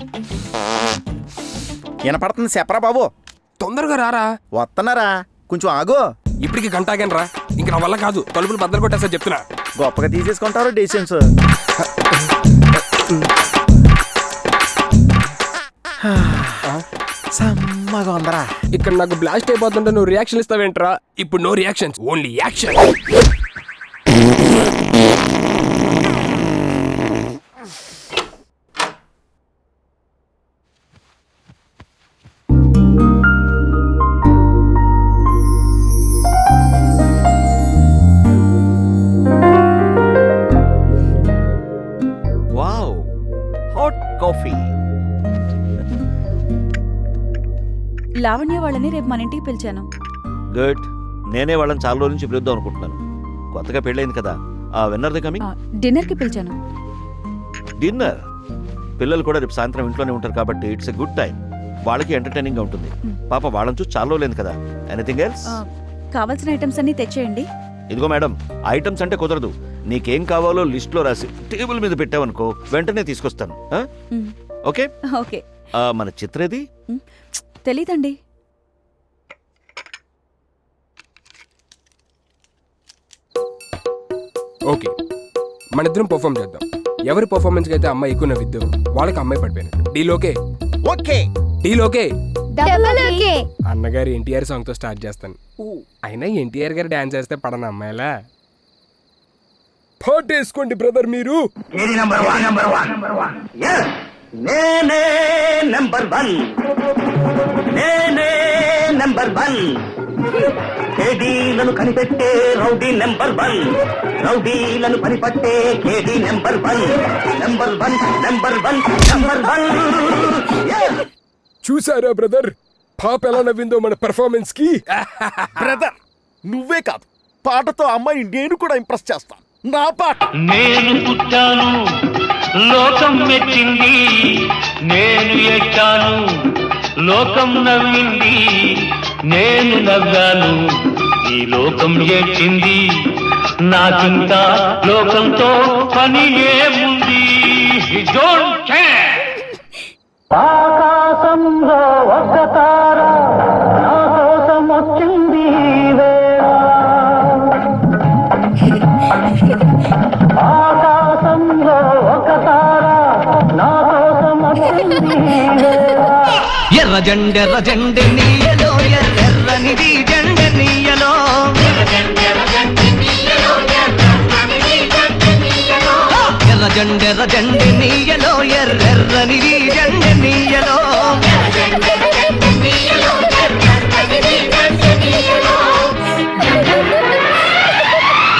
వినపడుతుంది చెప్పరా బాబు. తొందరగా రారా. వస్తున్నారా, కొంచెం ఆగు. ఇప్పటికి గంట ఆగాను రా. ఇంక నా వల్ల కాదు, తలుపులు బద్దలు కొట్టేస్తా చెప్తున్నా. గొప్పగా తీసేసుకుంటారు డెసిషన్స్. సమ్మగా ఉందరా. ఇక్కడ నాకు బ్లాస్ట్ అయిపోతుంటే నువ్వు రియాక్షన్ ఇస్తావేంట్రా? ఇప్పుడు no reactions, only action. Wow, hot coffee. Lavanya వాళ్ళని రేపు మన ఇంటికి పిలిచాను. గుడ్. నేనే వాళ్ళని చాలా రోజుల నుంచి పిలుద్దాం అనుకుంటున్నాను. కొత్తగా పెళ్ళైంది కదా. ఆ విన్నర్ ది కమింగ్. డిన్నర్కి పిలిచాను. డిన్నర్. పిల్లలు కూడా రేపు సాయంత్రం ఇంట్లోనే ఉంటారు కాబట్టి ఇట్స్ ఎ గుడ్ టైం. వాళ్ళకి ఎంటర్టైనింగ్ గా ఉంటుంది. పాప వాళ్ళని చూసి చాలా రోజులైంది కదా. Anything else? కావాల్సిన ఐటమ్స్ అన్ని తెచ్చేయండి. ఇదిగో మేడం, ఐటమ్స్ అంటే కుదరదు. నీకేం కావాలో లిస్ట్ లో రాసి టేబుల్ మీద పెట్టావనుకో, వెంటనే తీసుకొస్తాను. Okay okay. మన చిత్రేది? తెలీదండి. ఓకే, మన ఇద్దరం పర్ఫామ్ చేద్దాం. ఎవరి పర్ఫార్మెన్స్ అయితే అమ్మాయి ఎక్కువ నవ్విద్దు వాళ్ళకి అమ్మాయి పడిపోయినట్టు. Deal okay? Okay. Deal okay? Double okay. అన్నగారు ఎన్టీఆర్ సాంగ్ తో స్టార్ట్ చేస్తాను. అయినా ఎన్టీఆర్ గారు డాన్స్ చేస్తే పడన అమ్మాయిలా? పాటేసుకోండి బ్రదర్ మీరు. నేనే నెంబర్ వన్. నేనే నెంబర్ వన్. కేడీలను కనిపెట్టే రౌడీ నెంబర్ వన్. రౌడీలను పనిపట్టే కేడీ number one. Number one, number one, number one. చూసారా బ్రదర్, పాప ఎలా నవ్విందో మన పెర్ఫార్మెన్స్ కి? బ్రదర్, నువ్వే కాదు, పాటతో అమ్మాయి నేను కూడా ఇంప్రెస్ చేస్తాను. నా పాట. నేను పుట్టాను, లోకం మెచ్చింది. నేను ఎక్కాను, లోకం నవ్వింది. నేను నవ్వాను, ఈ లోకం ఏడ్చింది. నాకింకా లోకంతో పని ఏముంది? Don't care. ఆకాశంలో ఒక తార నా కోసం వచ్చింది. ఆకాశంలో ఒక తార నా కోసం వచ్చింది. ఎర్ర జెండెర్ర జెండె నీయలో, ఎర్రనిది జెండె నీయలో. ఎర్ర జెండెర్ర జెండె నీయలో, ఎర్రనిది జెండె నీయలో.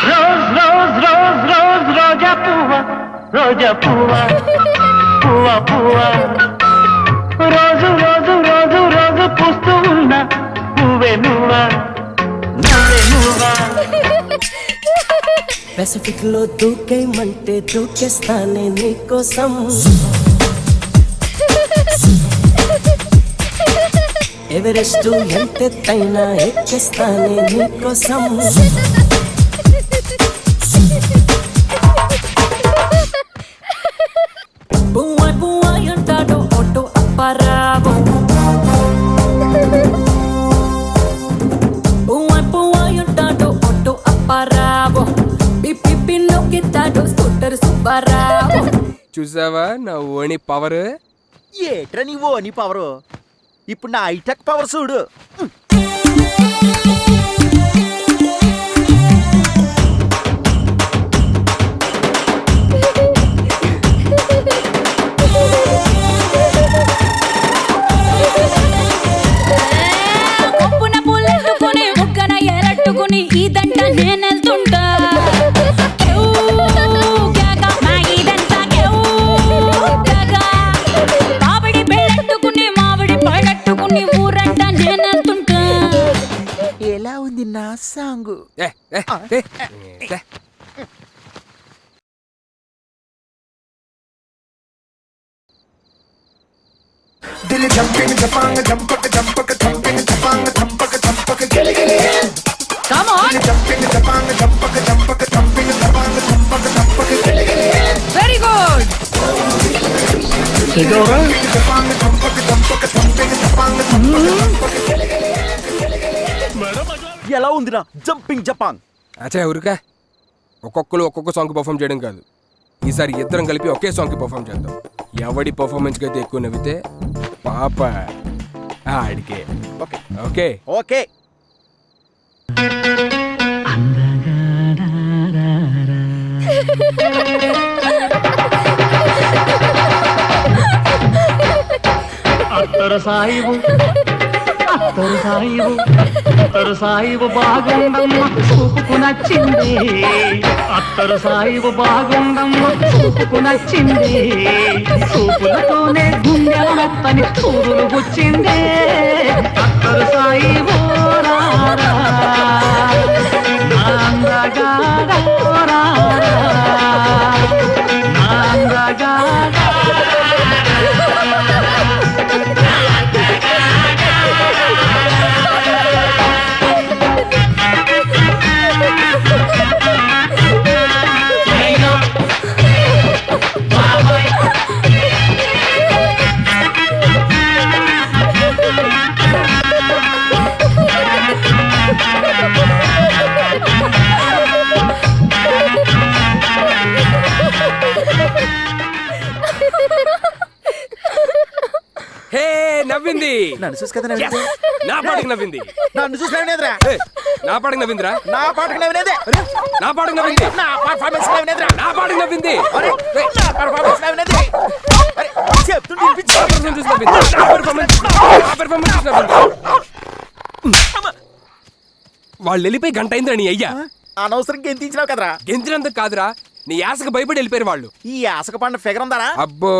రోజ్ రోజ్ రోజ్ రోజ్ రోజా పువ్వ, రోజా పువ్వ, పువ్వ పువ్వ. రోజు రోజు రోజు రోజు పూస్తూ ఉన్న పువ్వే నువ్వా, నువ్వే నువ్వా. పెసిఫిక్ లో దూకేయమంటే దూకేస్తానే నీకోసం. ఎవరెస్ట్ ఎంతెత్తైనా ఎక్కేస్తానే నీకోసం. పువ్వాయ్ పువ్వాయ్ అంటాడు ఒట్టు అప్పారావు. పువ్వాయ్ పువ్వాయ్ అంటాడు ఒట్టు అప్పారావు. పిప్పి నొక్కితాడు స్కూటర్ సుబ్బారావు. చూసావా నా ఓణి పవర్? ఏట్రా నీవు నీ పవరు? ఇప్పుడు నా హైటెక్ పవర్ చూడు. కొప్పున పుల్లెట్టుకుని ముక్కన ఎరట్టుకుని ఈ దంట నేనెళ్తుంటా. మామిడి పెళ్ళట్టుకుని మామిడి పళ్ళట్టుకుని ఊరంట నేనెళ్తుంటా. ఎలా ఉంది నా song? Come on. Very good. ఎలా ఉందిరా జంపింగ్ జపాంగ్? అచ్చా ఊరికా ఒక్కొక్కరు ఒక్కొక్క సాంగ్ పర్ఫామ్ చేయడం కాదు, ఈసారి ఇద్దరం కలిపి ఒకే సాంగ్కి పర్ఫామ్ చేద్దాం. ఎవడి పర్ఫార్మెన్స్కి అయితే ఎక్కువ నవ్వితే పాప ఆడికే. Okay okay okay. అత్తరు సాయిబు అత్తరు సాయిబు అత్తరు సాయిబు బాగుందమ్మ చూపుకు నచ్చింది. అత్తరు సాయిబు బాగుందమ్మ చూపుకు నచ్చింది. చూపులతోనే గుండెల మెత్తని చూరులు గుచ్చింది. అత్తరు సాయిబు రారా నా అందగాడా రారా నా అందగాడా. హే నవ్వింది. నన్ను చూసి కదా నవ్వింది. నా పాటకు నవ్వింది. నన్ను చూసి నవ్వినేదిరా. ఏయ్, నా పాటకు నవ్విందిరా. నా పాటకు నవ్వినేదే. నా పాటకు నవ్వింది. నా పర్ఫార్మెన్స్ నవ్వినేదిరా. నా పాటకు నవ్వింది. అరే, నా పర్ఫార్మెన్స్ నవ్వినేది. అరే, చెప్తుంటే వినిపించు. నా performance చూసి నవ్వింది. నా performance చూసి నవ్వింది. వాళ్ళు వెళ్ళిపోయి గంట అయిందిరా నీ అయ్యా. అనవసరం గెంతించినావు కదరా. గెంతినందుకు కాదురా, నీ యాసకు భయపడి వెళ్ళిపోయారు వాళ్ళు. ఈ ఆశక పండ ఫిగర్ ఉందారా? అబ్బో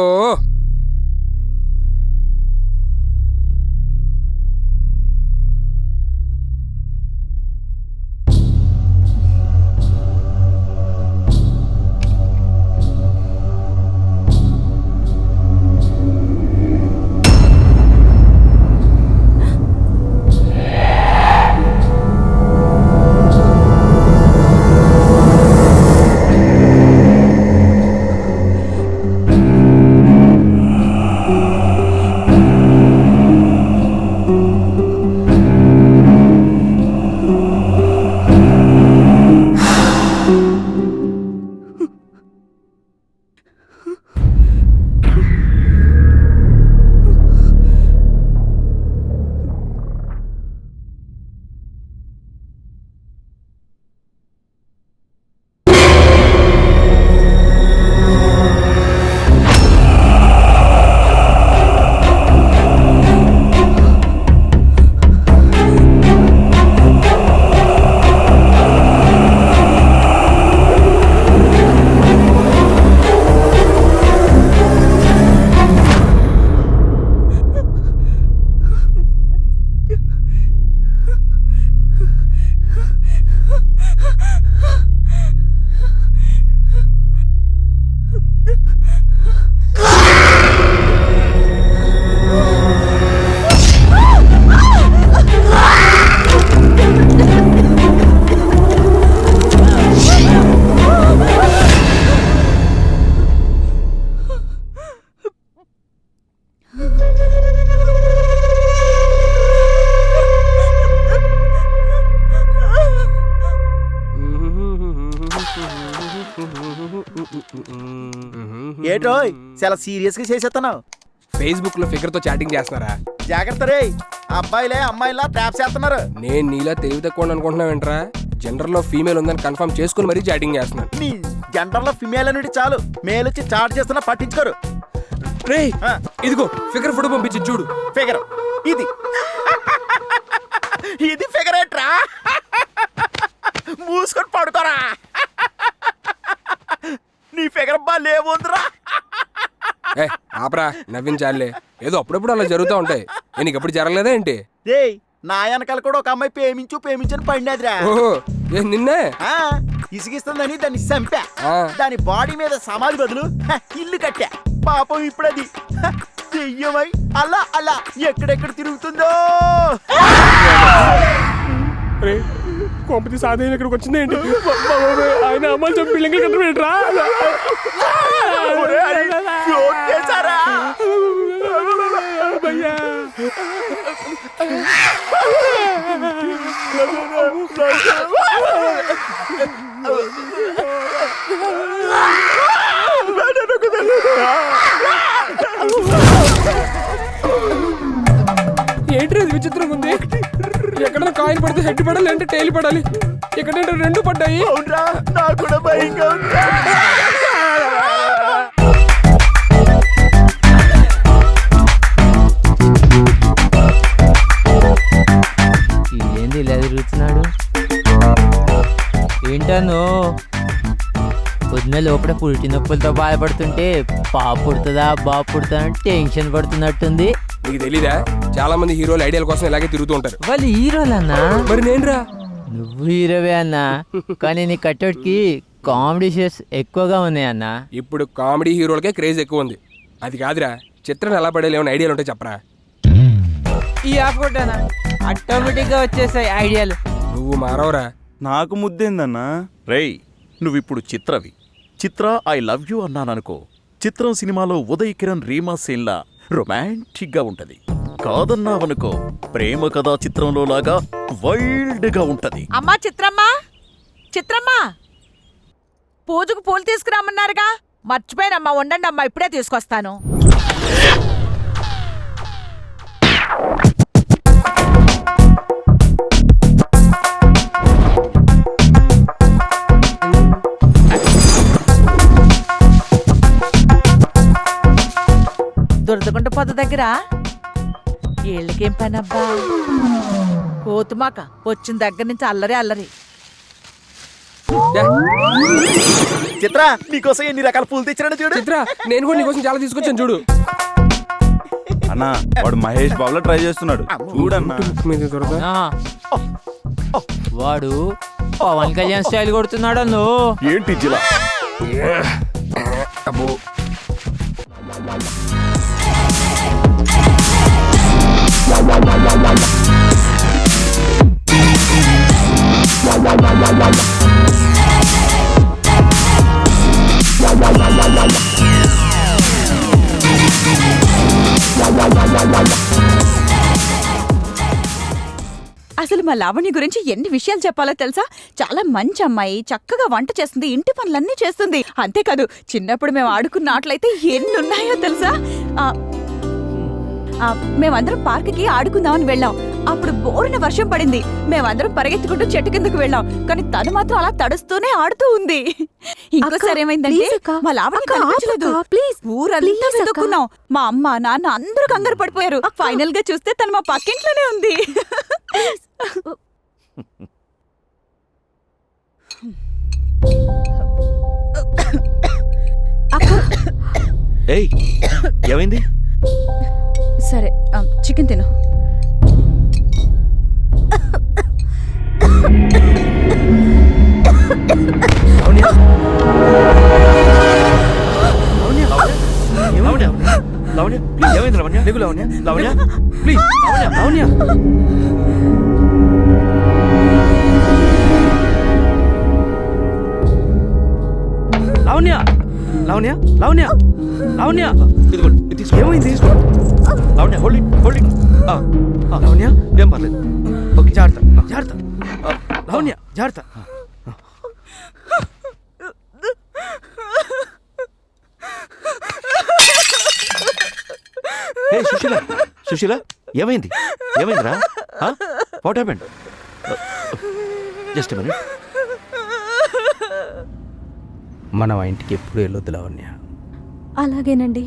ఏటో చాలా సీరియస్ గా చేసేస్తున్నావు. ఫేస్బుక్ లో ఫిగర్ తో చాటింగ్ చేస్తున్నారా? జాగ్రత్త రే, అబ్బాయిలే అమ్మాయిలా ట్రాప్ చేస్తున్నారు. నేను నీలా తెలివి తక్కువ అనుకుంటున్నావేంట్రా? జెండర్ లో ఫీమేల్ ఉందని కన్ఫర్మ్ చేసుకుని మరీ చాటింగ్ చేస్తున్నాను. నీ జెండర్ లో ఫిమేల్ అనేది చాలు, మేల్ వచ్చి చాట్ చేస్తున్నా పట్టించుకోరు. రే ఇదిగో ఫిగర్ ఫోటో పంపించి చూడు. ఫిగర్ ఇది ఇది ఫిగర్ ఏట్రా? మూసుకొని పడుకోరా. నీ ఫిగర్ బాలేముందిరా. ఏ ఆపరా, నవ్వించాలే. ఏదో అప్పుడప్పుడు అలా జరుగుతూ ఉంటాయి. నీకు ఎప్పుడు జరగలేదా ఏంటి? రేయ్, నా వెనకాల కూడా ఒక అమ్మాయి ప్రేమించని పడినదిరా. ఓహో, నిన్నే ఇసిగిస్తుందని దాన్ని చంపా. దాని బాడీ మీద సమాధి బదులు ఇల్లు కట్టా. పాపం ఇప్పుడది దెయ్యమై అలా అలా ఎక్కడెక్కడ తిరుగుతుందో. కొంపతి సాధన ఇక్కడికి వచ్చింది ఏంటి? ఆయన అమ్మాయి బిల్డింగ్ కట్టరా? ఏంటి అది విచిత్రంగా ఉంది. ఎక్కడైనా కాయిన్ పడితే హెడ్ పడాలి అంటే టైల్ పడాలి. ఇక్కడ రెండు పడ్డాయి. నాకు కూడా భయంగా ఉందా. ఏంది ఇలా తిరుగుతున్నాడు? ఏంటను పొద్దున లోపల పురిటి నొప్పులతో బాధపడుతుంటే పాప పుడుతుందా బాబు పుడుతుందా అని టెన్షన్ పడుతున్నట్టుంది. నీకు తెలీదా, చాలా మంది హీరోలు ఐడియాల కోసం ఇలాగే తిరుగుతూ ఉంటారు. వాళ్ళు హీరోలన్నా? మరి నేనురా. నువ్వు హీరోవే అన్నా, కానీ నీ కట్టోడికి కామెడీ షోస్ ఎక్కువగా ఉన్నాయి అన్నా. ఇప్పుడు కామెడీ హీరోలకే క్రేజ్ ఎక్కువ ఉంది. అది కాదురా, చిత్రం ఎలా పడేది ఏమైనా ఐడియాలు ఉంటే చెప్పరా. ఈ యాప్ కొట్టానా ఆటోమేటిక్ గా వచ్చేసాయి ఐడియాలు. నువ్వు మారవరా. నాకు ముద్దేందన్నా. రేయ్, నువ్విప్పుడు చిత్రవి. చిత్ర ఐ లవ్ యూ అన్నాననుకో, చిత్రం సినిమాలో ఉదయ్ కిరణ్ రీమా సీన్లా రొమాంటిక్ గా ఉంటది. కాదన్నావనుకో, ప్రేమ కథా చిత్రంలో లాగా వైల్డ్ గా ఉంటది. అమ్మా చిత్రమ్మా, చిత్రమ్మా, పూజకు పూలు తీసుకురామన్నారుగా, మర్చిపోయానమ్మా. ఉండండి అమ్మా, ఇప్పుడే తీసుకొస్తాను. దురదగుంట పొద దగ్గర ఏళ్ళకేం పనబ్బా. కోతుమాక వచ్చిన దగ్గర నుంచి అల్లరి అల్లరి. చిత్ర, నీకోసం ఎన్ని రకాల పూలు తెచ్చారని చూడు. చిత్ర, నేను కూడా నీకోసం చాలా తీసుకొచ్చాను చూడు. అన్నా, వాడు మహేష్ బాబులో ట్రై చేస్తున్నాడు చూడన్నా. వాడు పవన్ కళ్యాణ్ స్టైల్ కొడుతున్నాడు అన్ను. ఏంటి జిలా? అబ్బో, అసలు మా లావణ్య గురించి ఎన్ని విషయాలు చెప్పాలో తెలుసా? చాలా మంచి అమ్మాయి, చక్కగా వంట చేస్తుంది, ఇంటి పనులన్నీ చేస్తుంది. అంతేకాదు, చిన్నప్పుడు మేము ఆడుకున్న ఆటలైతే ఎన్ని ఉన్నాయో తెలుసా? మేమందరం పార్క్కి ఆడుకుందామని వెళ్ళాం. అప్పుడు బోరున వర్షం పడింది. మేమందరం పరిగెత్తుకుంటూ చెట్టు కిందకు వెళ్ళాం. కానీ తను మాత్రం అలా తడుస్తూనే ఆడుతూ ఉంది. ఇంకోసారి ఏమైందంటే, మా లావణ్య కనిపించలేదు. ఊరంతా వెతుక్కున్నాం. మా అమ్మ నాన్న అందరూ కంగారు పడిపోయారు. ఫైనల్ గా చూస్తే తను మా పక్కింట్లోనే ఉంది. ఏయ్, ఏమైంది? సరే, చికెన్ తిను. లవణ్య, ప్లీజ్, ఏమైంది లవణ్య? నీకు లవణ్య, లవణ్య, ప్లీజ్, లవణ్య, లవణ్య. లవణ్య, లవణ్య, లవణ్య, లవణ్య, ఇదిగోండి, ఇది తీసుకో. ఏమైంది? Lavanya, hold it, hold it. Lavanya, ఏం పర్లేదు. ఓకే, జాగ్రత్త, జాగ్రత్త. లవణ్య, జాగ్రత్త. ఏ సుశీల, సుశీల, ఏమైంది? ఏమైందిరా? What happened? Just minute. మనం ఆ ఇంటికి ఎప్పుడు వెళ్ళొద్దు లావణ్య. అలాగేనండి.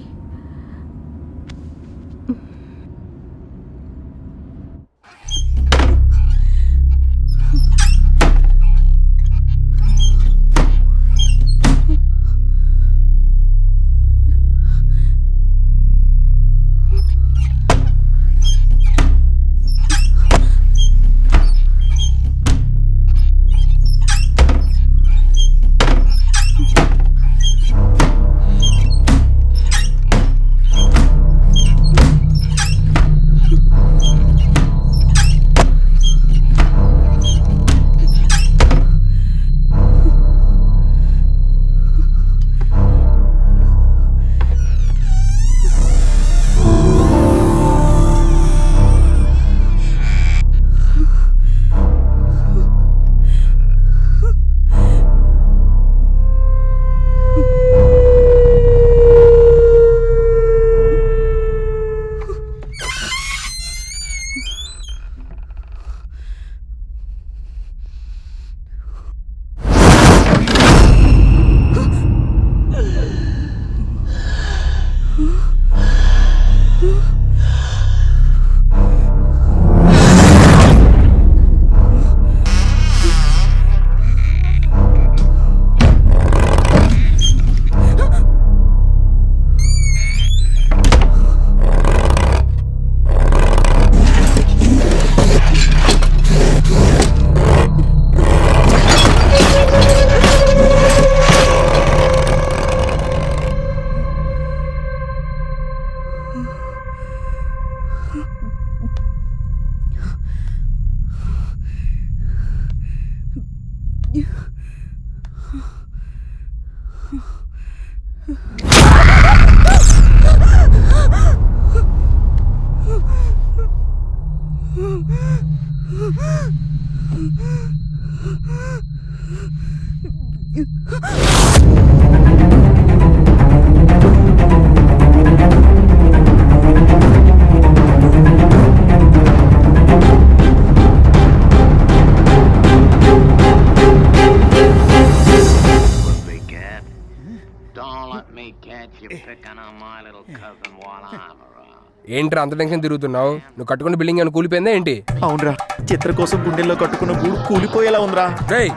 ఏంట్రా అంత టెన్షన్ తిరుగుతున్నావు? నువ్వు కట్టుకున్న బిల్డింగ్ ఏమైనా కూలిపోయిందా ఏంటి? అవునరా, చిత్ర కోసం గుండెల్లో కట్టుకున్న గూడు కూలిపోయేలా ఉందిరా. రేయ్,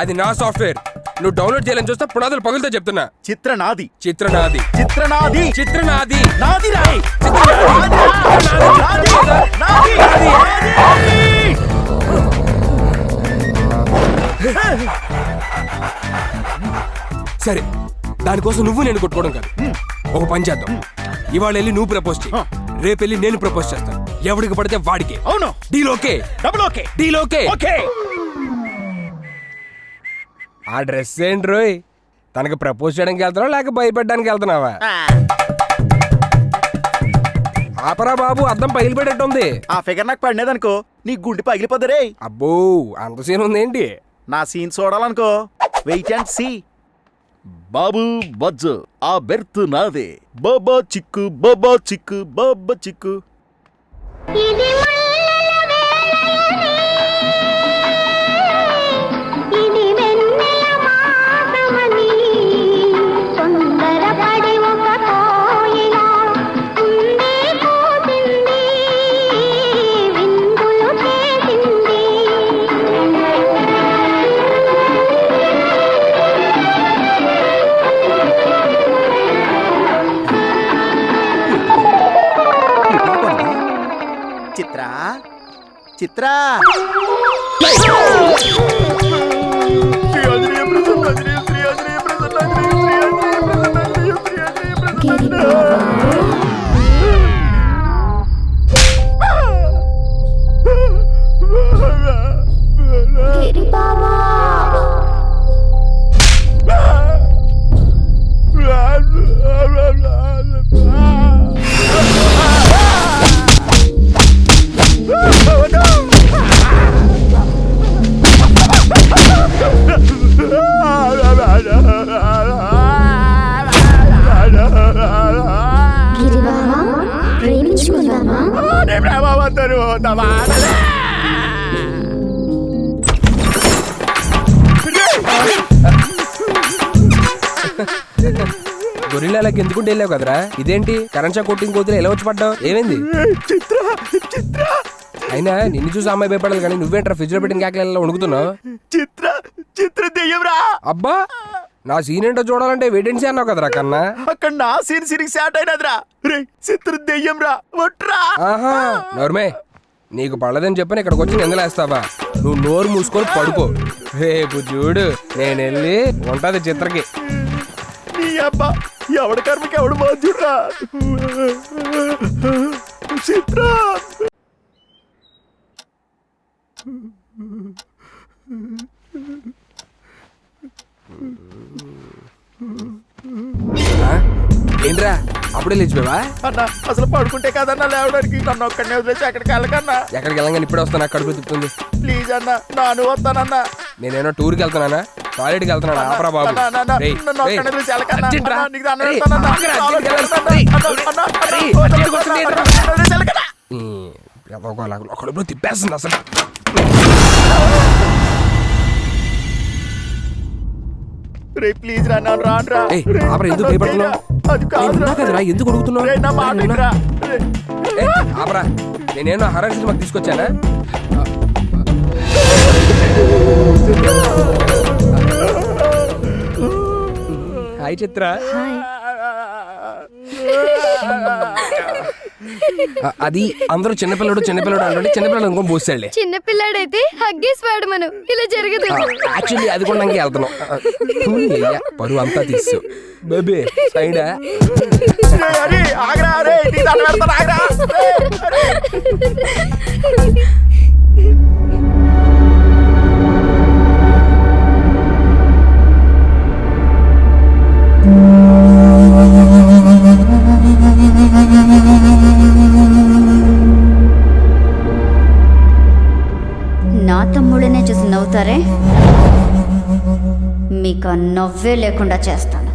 అది నా సాఫ్ట్వేర్. నువ్వు డౌన్లోడ్ చేయాలని చూస్తే పునాదులు పగులుతో చెప్తున్నా. చిత్ర నాది, చిత్ర నాది, చిత్ర నాది, చిత్ర నాది, నాది రా. సరే, దానికోసం నువ్వు నేను కొట్టుకోవడం కాదు. ఒక పని చేద్దాం. ఇవాళ వెళ్ళి నువ్వు ప్రపోజ్ చేయి, రేపు వెళ్ళి నేను ప్రపోజ్ చేస్తాను. ఎవడికి పడితే వాడికి. అవును, deal okay? Double okay, deal okay. Okay. ఆ డ్రెస్ ఏంటి రోయ్? తనకి ప్రపోజ్ చేయడానికి వెళ్తున్నావా లేక భయపెట్టడానికి వెళ్తున్నావా? ఆపరా బాబు, అద్దం పగిలిపెట్టేట్టుంది. ఆ ఫిగర్ నాకు పడినదనుకో నీ గుండె పగిలిపోదరే. అబ్బో, అంత సీన్ ఉంది ఏంటి? నా సీన్ చూడాలనుకో, వెయిట్ అండ్ సీ. బాబు బజ్జు, ఆ బెర్త్ నాదే. బాబా చిక్కు, బాబా చిక్కు, బాబా చిక్కు. చిత్ర, చిత్ర. గొరిల్లాలకి ఎందుకుంటే వెళ్ళావు కదరా? ఇదేంటి కరెంట్ షాక్ కొట్టింగ్ కూతురు ఎలా వచ్చి పడ్డావు? ఏమైంది? అయినా నిన్ను చూసి అమ్మాయి భయపడాలి కానీ నువ్వేంట్రా ఫ్రిడ్జ్ లో పెట్టిన కేకలలో వణుకుతున్నావు? చిత్ర, చిత్ర దెయ్యంరా. అబ్బా, నా సీన్ ఏంటో చూడాలంటే వెయిటెన్సీ అన్నావు కదరా కన్నా. అక్కడ నా సీన్ సిరికి స్టార్ట్ అయినదిరా. రే, చిత్ర దెయ్యంరా, ఒట్రా. ఆహా, నోర్మే, నీకు పడలేదని చెప్పని ఇక్కడికి వచ్చి నిందలేస్తావా? నువ్వు నోరు మూసుకొని పడుకో. రేపు చూడు, నేను వెళ్ళి ఉంటది చిత్రకి. నీ అబ్బా, ఎవడి కర్మకి ఎవడు బాధ్యుడ్రా. చిత్ర. ఏంట్రా అప్పుడే లేచిపోయావా? అన్నా, అసలు పడుకుంటే కదన్నా లేవడానికి. నన్ను ఒక్కడనే వదిలేసి ఎక్కడికి వెళ్ళకన్నా. ఎక్కడికి వెళ్ళగానే ఇప్పుడే వస్తాను, కడుపు తిప్పుతుంది. ప్లీజ్ అన్నా, నాను వస్తానన్నా. నేనేమో టూర్కి వెళ్తున్నానా, టాయిలెట్కి వెళ్తున్నానా? ఆపరా బాబు. కడుపులో తిప్పేస్తుంది అసలు. ప్లీజ్ రా, నన్ను రానురా. ఎందుకు భయపడుతున్నావు? కదరా, ఎందుకు అడుగుతున్నావు? ఆపరా, నేనేమో హర్రర్ సినిమాకి తీసుకొచ్చానా? హాయ్ చిత్ర. అది అందరూ చిన్నపిల్లడు చిన్నపిల్లడు అంటే చిన్నపిల్లడు ఇంకో పోసాడులే. చిన్నపిల్లాడైతే హగ్గేసివాడు. మనం ఇలా జరగదు. యాక్చువల్లీ అది కూడా నాకు వెళ్తున్నాం. పరువు అంతా తీసు బేబీ సైడా. నా తమ్ముడనే చూసి నవ్వుతారే, మీకు నవ్వే లేకుండా చేస్తాను.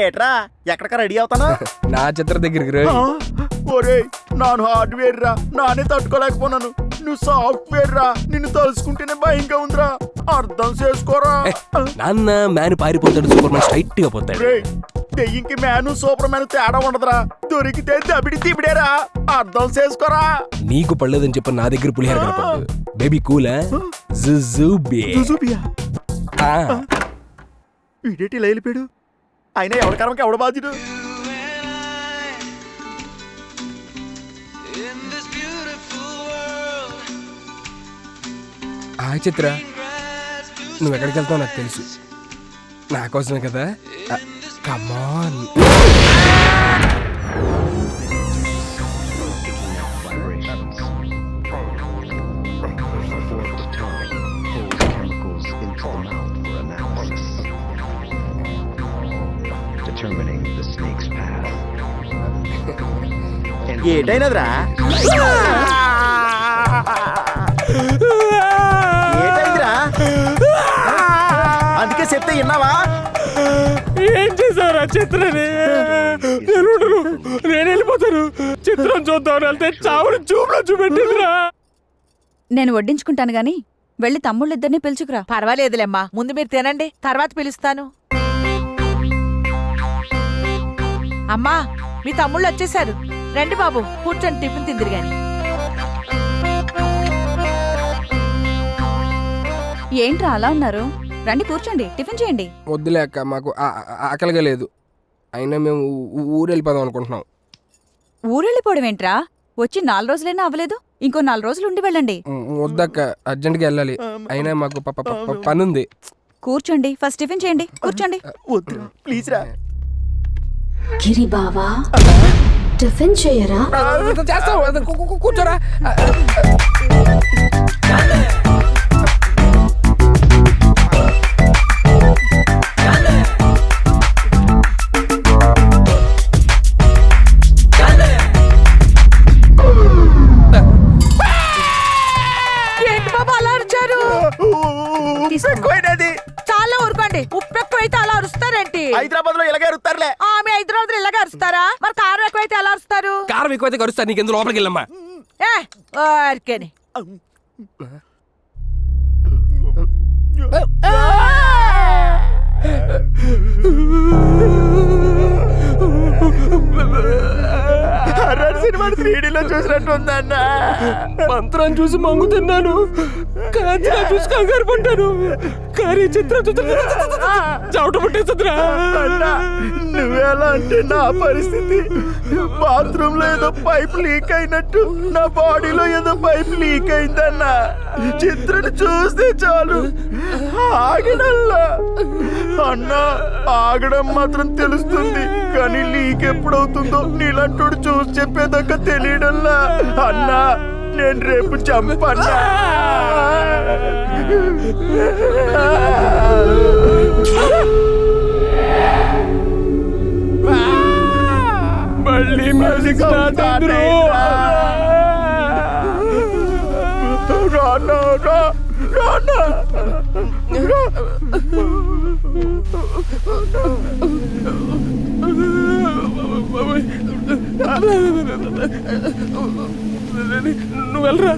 ఏట్రా ఎక్కడికా రెడీ అవుతాను? నా చిత్ర దగ్గరికి రా. ఒరే నాను హార్డ్వేర్ రా, నానే తట్టుకోలేకపోతున్నాను. నువ్వు సాఫ్ట్వేర్ రా, నిన్ను తలుసుకుంటేనే భయంగా ఉందిరా. అర్థం చేసుకోరా. నాన్న మ్యాన్ పారిపోతాడు, సూపర్ మ్యాన్ స్ట్రైట్ గా పోతాడు. దెయ్యంకి మ్యాను సూపర్ మ్యాన్ తేడా ఉండదురా. దొరికితే దబిడి తిబిడేరా. అర్థం చేసుకోరా. నీకు పడలేదని చెప్పి నా దగ్గర పులిహార కనపడదు. బేబీ కూలా వీడేటి ఇలా వెళ్ళిపోయాడు. అయినా ఎవరి కర్మకి ఎవడ బాధ్యుడు? చిత్ర, నువ్వు ఎక్కడికి వెళ్తావు నాకు తెలుసు. నా కోసమే కదా. కమాన్. ఏటైనదిరా? ఏటైందిరా? అందుకే చెప్తే విన్నావా? ఏం చేశారా చిత్రని? నేను వెళ్ళిపోతాను. చిత్రం చూద్దాం వెళ్తే చావుని చూపులో చూపెట్టిందిరా. నేను వడ్డించుకుంటాను గాని వెళ్ళి తమ్ముళ్ళిద్దరిని పిలుచుకురా. పర్వాలేదులేమ్మా, ముందు మీరు తినండి, తర్వాత పిలుస్తాను. అమ్మా, మీ తమ్ముళ్ళు వచ్చేసారు. రండి బాబు, కూర్చొని టిఫిన్ తిందిరు గాని. ఏంట్రా అలా ఉన్నారు? రండి కూర్చోండి, టిఫిన్ చేయండి. వద్దులే అక్క, మాకు ఆకలిగా లేదు. అయినా మేము ఊరు వెళ్ళిపోదాం అనుకుంటున్నాం. ఊరెళ్ళిపోవడం ఏంట్రా? వచ్చి 4 రోజులైనా అవ్వలేదు. ఇంకో 4 రోజులు ఉండి వెళ్ళండి. వద్దక్క, అర్జెంట్గా వెళ్ళాలి. అయినా మాకు పని ఉంది. కూర్చోండి, ఫస్ట్ టిఫిన్ చేయండి. కూర్చోండి. ప్లీజ్ రా. గిరి బావా, టిఫిన్ చేయరా? కూర్చోరా. వద్దు ఇలాగ అరుస్తారా? మరి కారం ఎక్కువైతే ఎలా అరుస్తారు? కారం ఎక్కువైతే కరుస్తా, నీకెందుకు లోపలికి వెళ్ళమ్మా. ఏ ఓరికేని. హర్రర్ సినిమా 3Dలో చూసినట్టు ఉందన్న. మంత్రాన్ని చూసి మంగుతున్నాను, కాంచనా చూసి కంగారు పడ్డాను, కానీ చిత్రం చవట పుట్టేస్తుందిరా. నువ్వెలా అంటే నా పరిస్థితి బాత్రూమ్ లో ఏదో పైప్ లీక్ అయినట్టు నా బాడీలో ఏదో పైప్ లీక్ అయిందన్న. చిత్రం చూస్తే చాలు ఆగడల్లా అన్న. ఆగడం మాత్రం తెలుస్తుంది, కానీ లీక్ ఎప్పుడవుతుందో నీలంటోడు చూసి చెప్పేదాకా తెలియడల్లా అన్నా. నేను రేపు చంపన్నా. మళ్ళీ మ్యూజిక్ స్టార్ట్ అయింది. రానా రానా నువ్వు వెళ్ళరా.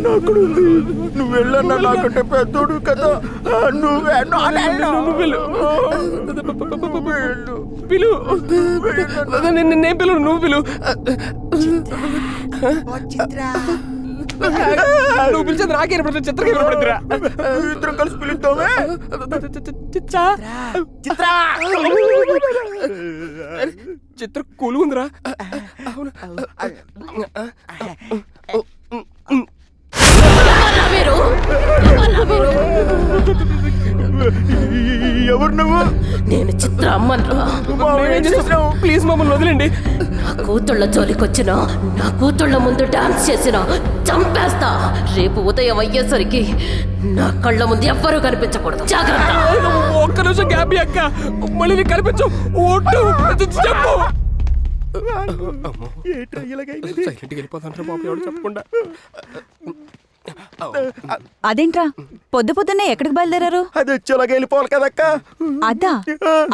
నాకుడుంది, నువ్వు వెళ్ళన్నా. నాకంటే పెద్దోడు కదా నువ్వే. పిలు, నేను పిలు, నువ్వు పిలు. నువ్వు పిలిచేది నాకే చిత్రకి వినపడుతురా. ఇద్దరం కలిసి పిలుద్దామే. చిత్ర కూలుందిరా. ఎవరు నువ్వు? నేను చిత్ర అమ్మన్రా. ప్లీజ్ మమ్మల్ని వదిలేండి. నా కూతుళ్ళ జోలికొచ్చిన, నా కూతుళ్ళ ముందు డాన్స్ చేసిన చంపేస్తా. రేపు ఉదయం అయ్యేసరికి నా కళ్ళ ముందు ఎవ్వరూ కనిపించకూడదు. జాగ్రత్త. ఒక్క నిమిషం గ్యాప్ అక్క, మళ్ళీ నీకు కనిపించు. ఓటు చెప్పు. సైలెంట్కి వెళ్ళిపోతాంటారు బాబు, ఎవడు చెప్పకుండా. అదేంట్రా పొద్దు పొద్దున్నే ఎక్కడికి బయలుదేరారు? అది వచ్చేలాగా వెళ్ళిపోవాలి కదక్క. అదా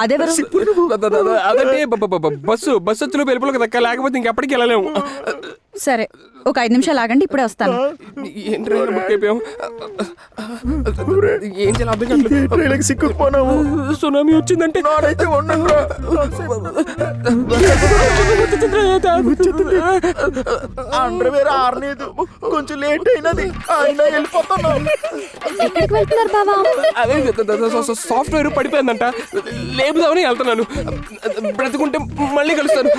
అదెవరు? అదంటే బస్సు వచ్చి వెళ్ళిపోవాలి కదక్క, లేకపోతే ఇంకెప్పటికి వెళ్ళలేము. సరే ఒక 5 నిమిషాలు ఆగండి, ఇప్పుడే వస్తాను. ఏం చేయాలి అర్థం కావట్లేదు. సిక్కుపోనాము. సునామీ వచ్చిందంటే నాడైతే అండర్వేర్ ఆరలేదు, కొంచెం లేట్ అయినది. అయినా వెళ్ళిపోతున్నాం. ఎక్కడికి వెళ్తున్నారు బావా? అదే సాఫ్ట్వేర్ పడిపోయిందంట, లేపుదామని వెళ్తున్నాను. బ్రతుకుంటే మళ్ళీ కలుస్తాను.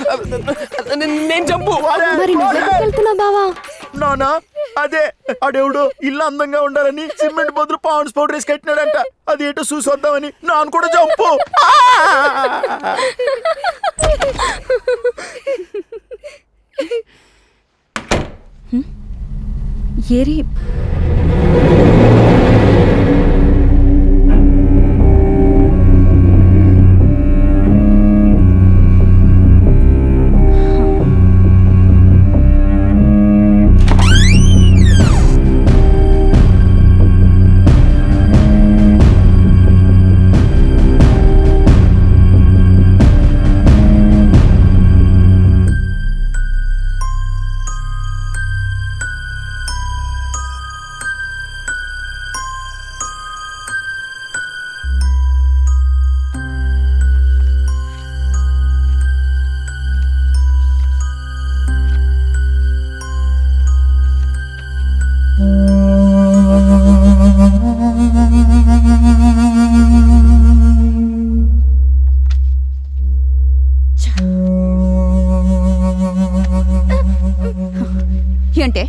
నేను చంపు. మరి నువ్వెక్కడికి వెళ్తున్నావు బావా? నానా అదే అడెవడో ఇల్లు అందంగా ఉండాలని సిమెంట్ బదులు పౌండ్స్ పౌడర్ వేసి కట్టినాడంట. అది ఏంటో చూసి వద్దామని. నాన్న కూడా చంపు. ఏరి ఏంటే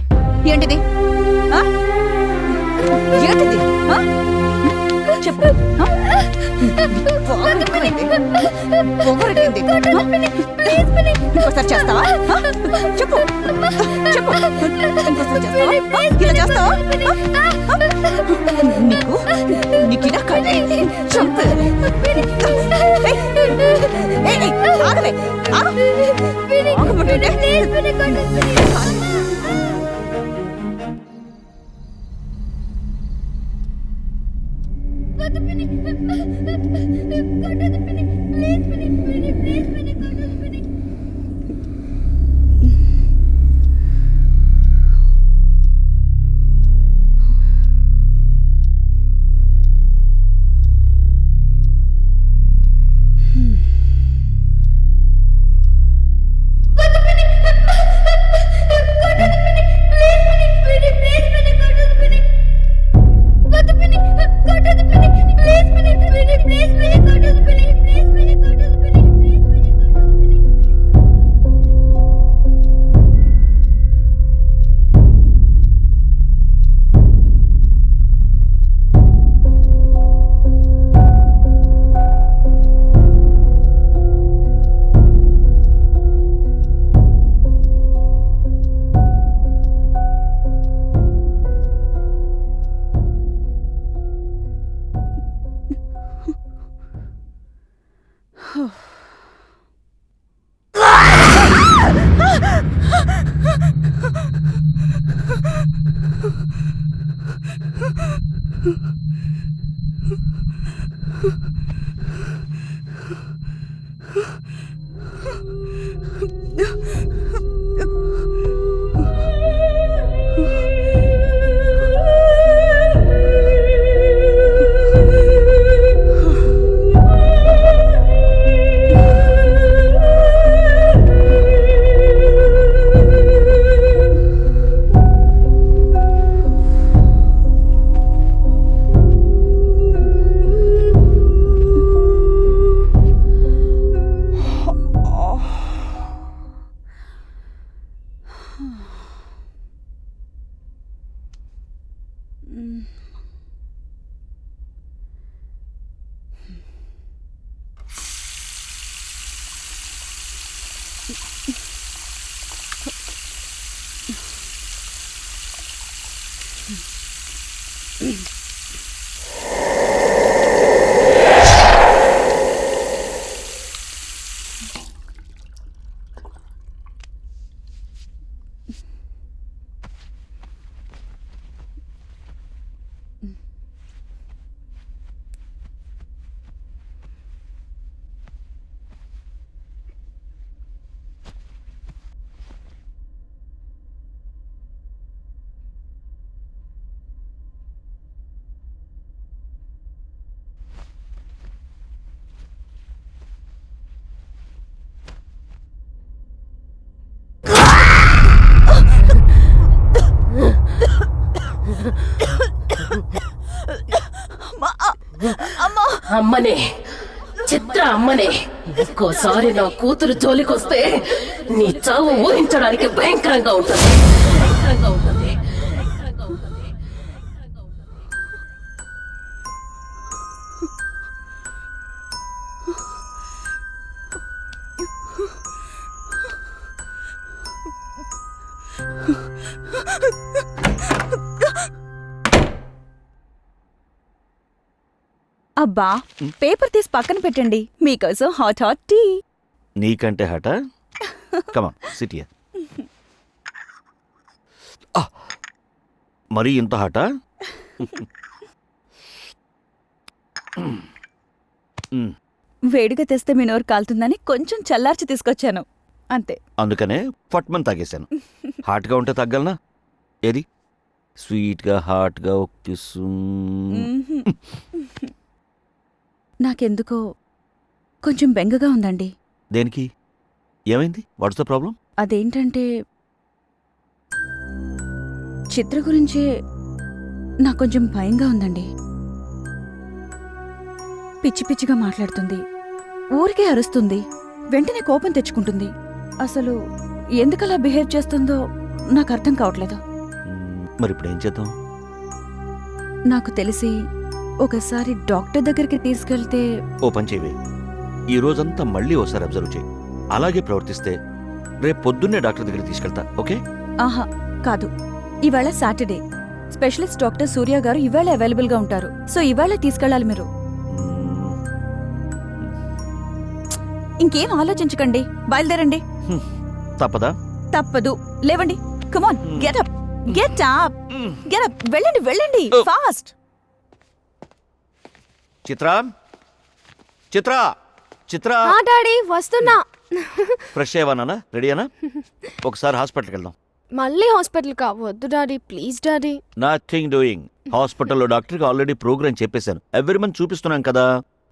ఏంటిది? ఏంటిది? చెప్పు. ఇంకోసారి చేస్తావా? చెప్పు చెప్పు. ఇంకోసారి చేస్తావా? ఇలా చేస్తావా? నీకు ఇలా కళ్ళే చంపు. ఆగవే. ఆగమంటుంటే ప్లీజ్ అమ్మనే, చిత్ర అమ్మనే. ఇంకోసారి నా కూతురు జోలికొస్తే నీ చావు ఊహించడానికి భయంకరంగా ఉంటుంది. అబ్బా పేపర్ తీసి పక్కన పెట్టండి, మీకోసం హాట్ హాట్ టీ. నీకంటే హట కమాన్ సిటీ మరి ఇంత హట వేడిగా తెస్తే మీ నోరు కాలుతుందని కొంచెం చల్లార్చి తీసుకొచ్చాను అంతే. అందుకనే ఫట్మన్ తాగేశాను. హాట్గా ఉంటే తగ్గలనా? ఏది స్వీట్గా హాట్గా ఒక నాకెందుకో కొంచెం బెంగగా ఉందండి. దేనికి? ఏమైంది? What's the problem? అదేంటంటే చిత్ర గురించే నాకు కొంచెం భయంగా ఉందండి. పిచ్చి పిచ్చిగా మాట్లాడుతుంది, ఊరికే అరుస్తుంది, వెంటనే కోపం తెచ్చుకుంటుంది. అసలు ఎందుకలా బిహేవ్ చేస్తుందో నాకు అర్థం కావట్లేదు. మరి ఇప్పుడు ఏం చేద్దాం? నాకు తెలిసి ఒకసారి డాక్టర్ దగ్గరికి తీసుకెళ్తే. ఓ పని చేయవే, ఈ రోజంతా మళ్ళీ ఒకసారి అబ్జర్వ్ చేయి. అలాగే ప్రవర్తిస్తే రేపు పొద్దున్నే డాక్టర్ దగ్గరికి తీసుకెళ్తా. ఓకే? ఆహా కాదు, ఇవాళ సాటర్డే. స్పెషలిస్ట్ డాక్టర్ సూర్య గారు ఇవాళ అవైలబుల్ గా ఉంటారు. సో ఇవాళ తీసుకెళ్ళాలి మీరు. ఇంకేం ఆలోచించకండి, బయలుదేరండి. తప్పదా? తప్పదు, లేవండి. Come on, get up, get up, get up. వెళ్ళండి వెళ్ళండి, ఫాస్ట్. చిత్ర, చిత్ర, చిత్ర. డాడీ వస్తున్నా. ఫ్రెష్ అయ్యావా? రెడీనా? ఒకసారి హాస్పిటల్కి వెళ్దాం. మళ్ళీ హాస్పిటల్ కావద్దు daddy, please daddy. Nothing doing. హాస్పిటల్లో డాక్టర్కి ఆల్రెడీ ప్రోగ్రామ్ చెప్పేశాను. ఎవ్రీ మంత్ చూపిస్తున్నాం కదా,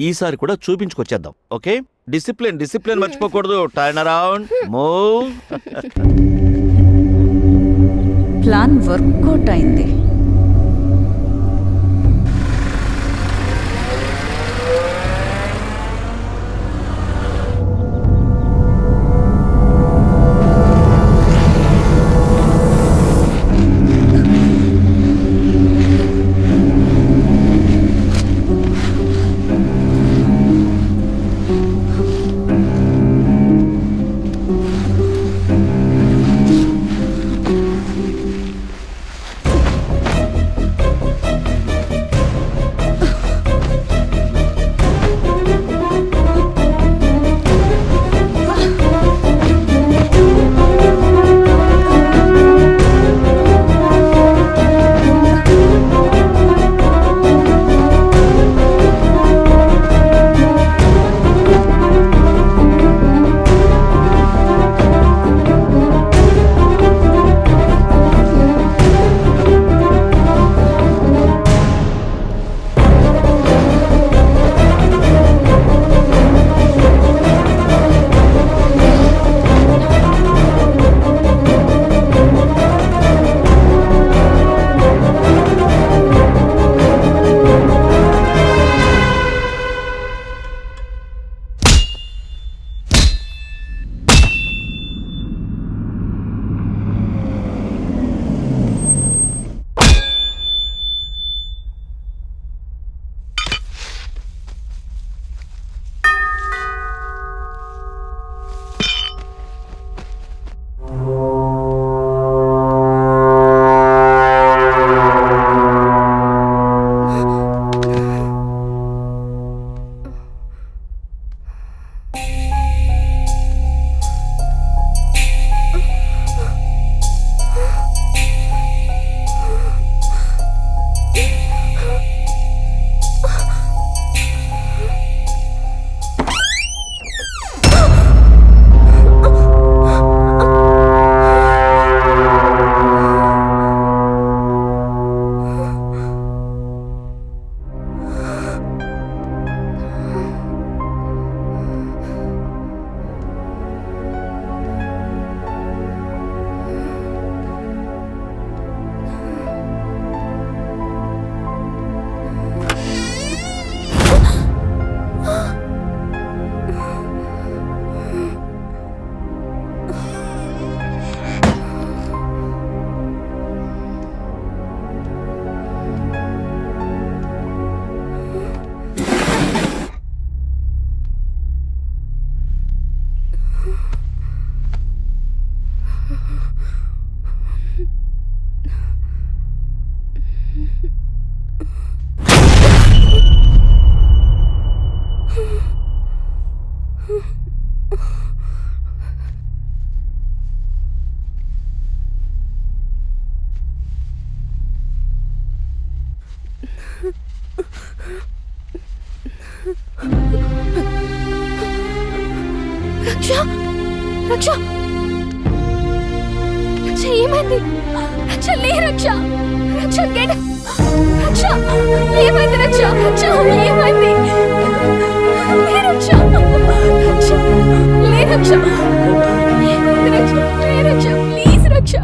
ఈసారి కూడా చూపించుకొచ్చేద్దాం. ఓకే? డిసిప్లిన్ డిసిప్లిన్ మర్చిపోకూడదు. Turn around, move. Plan work out అయింది. రక్ష రక్ష రక్ష ఏమైంది? రక్ష లే రక్ష రక్ష గెట్ రక్ష ఏమైంది? రక్ష రక్ష ఏమైంది? లే రక్ష రక్ష లే రక్ష ఏమైంది? రక్ష లే రక్ష ప్లీజ్ రక్ష.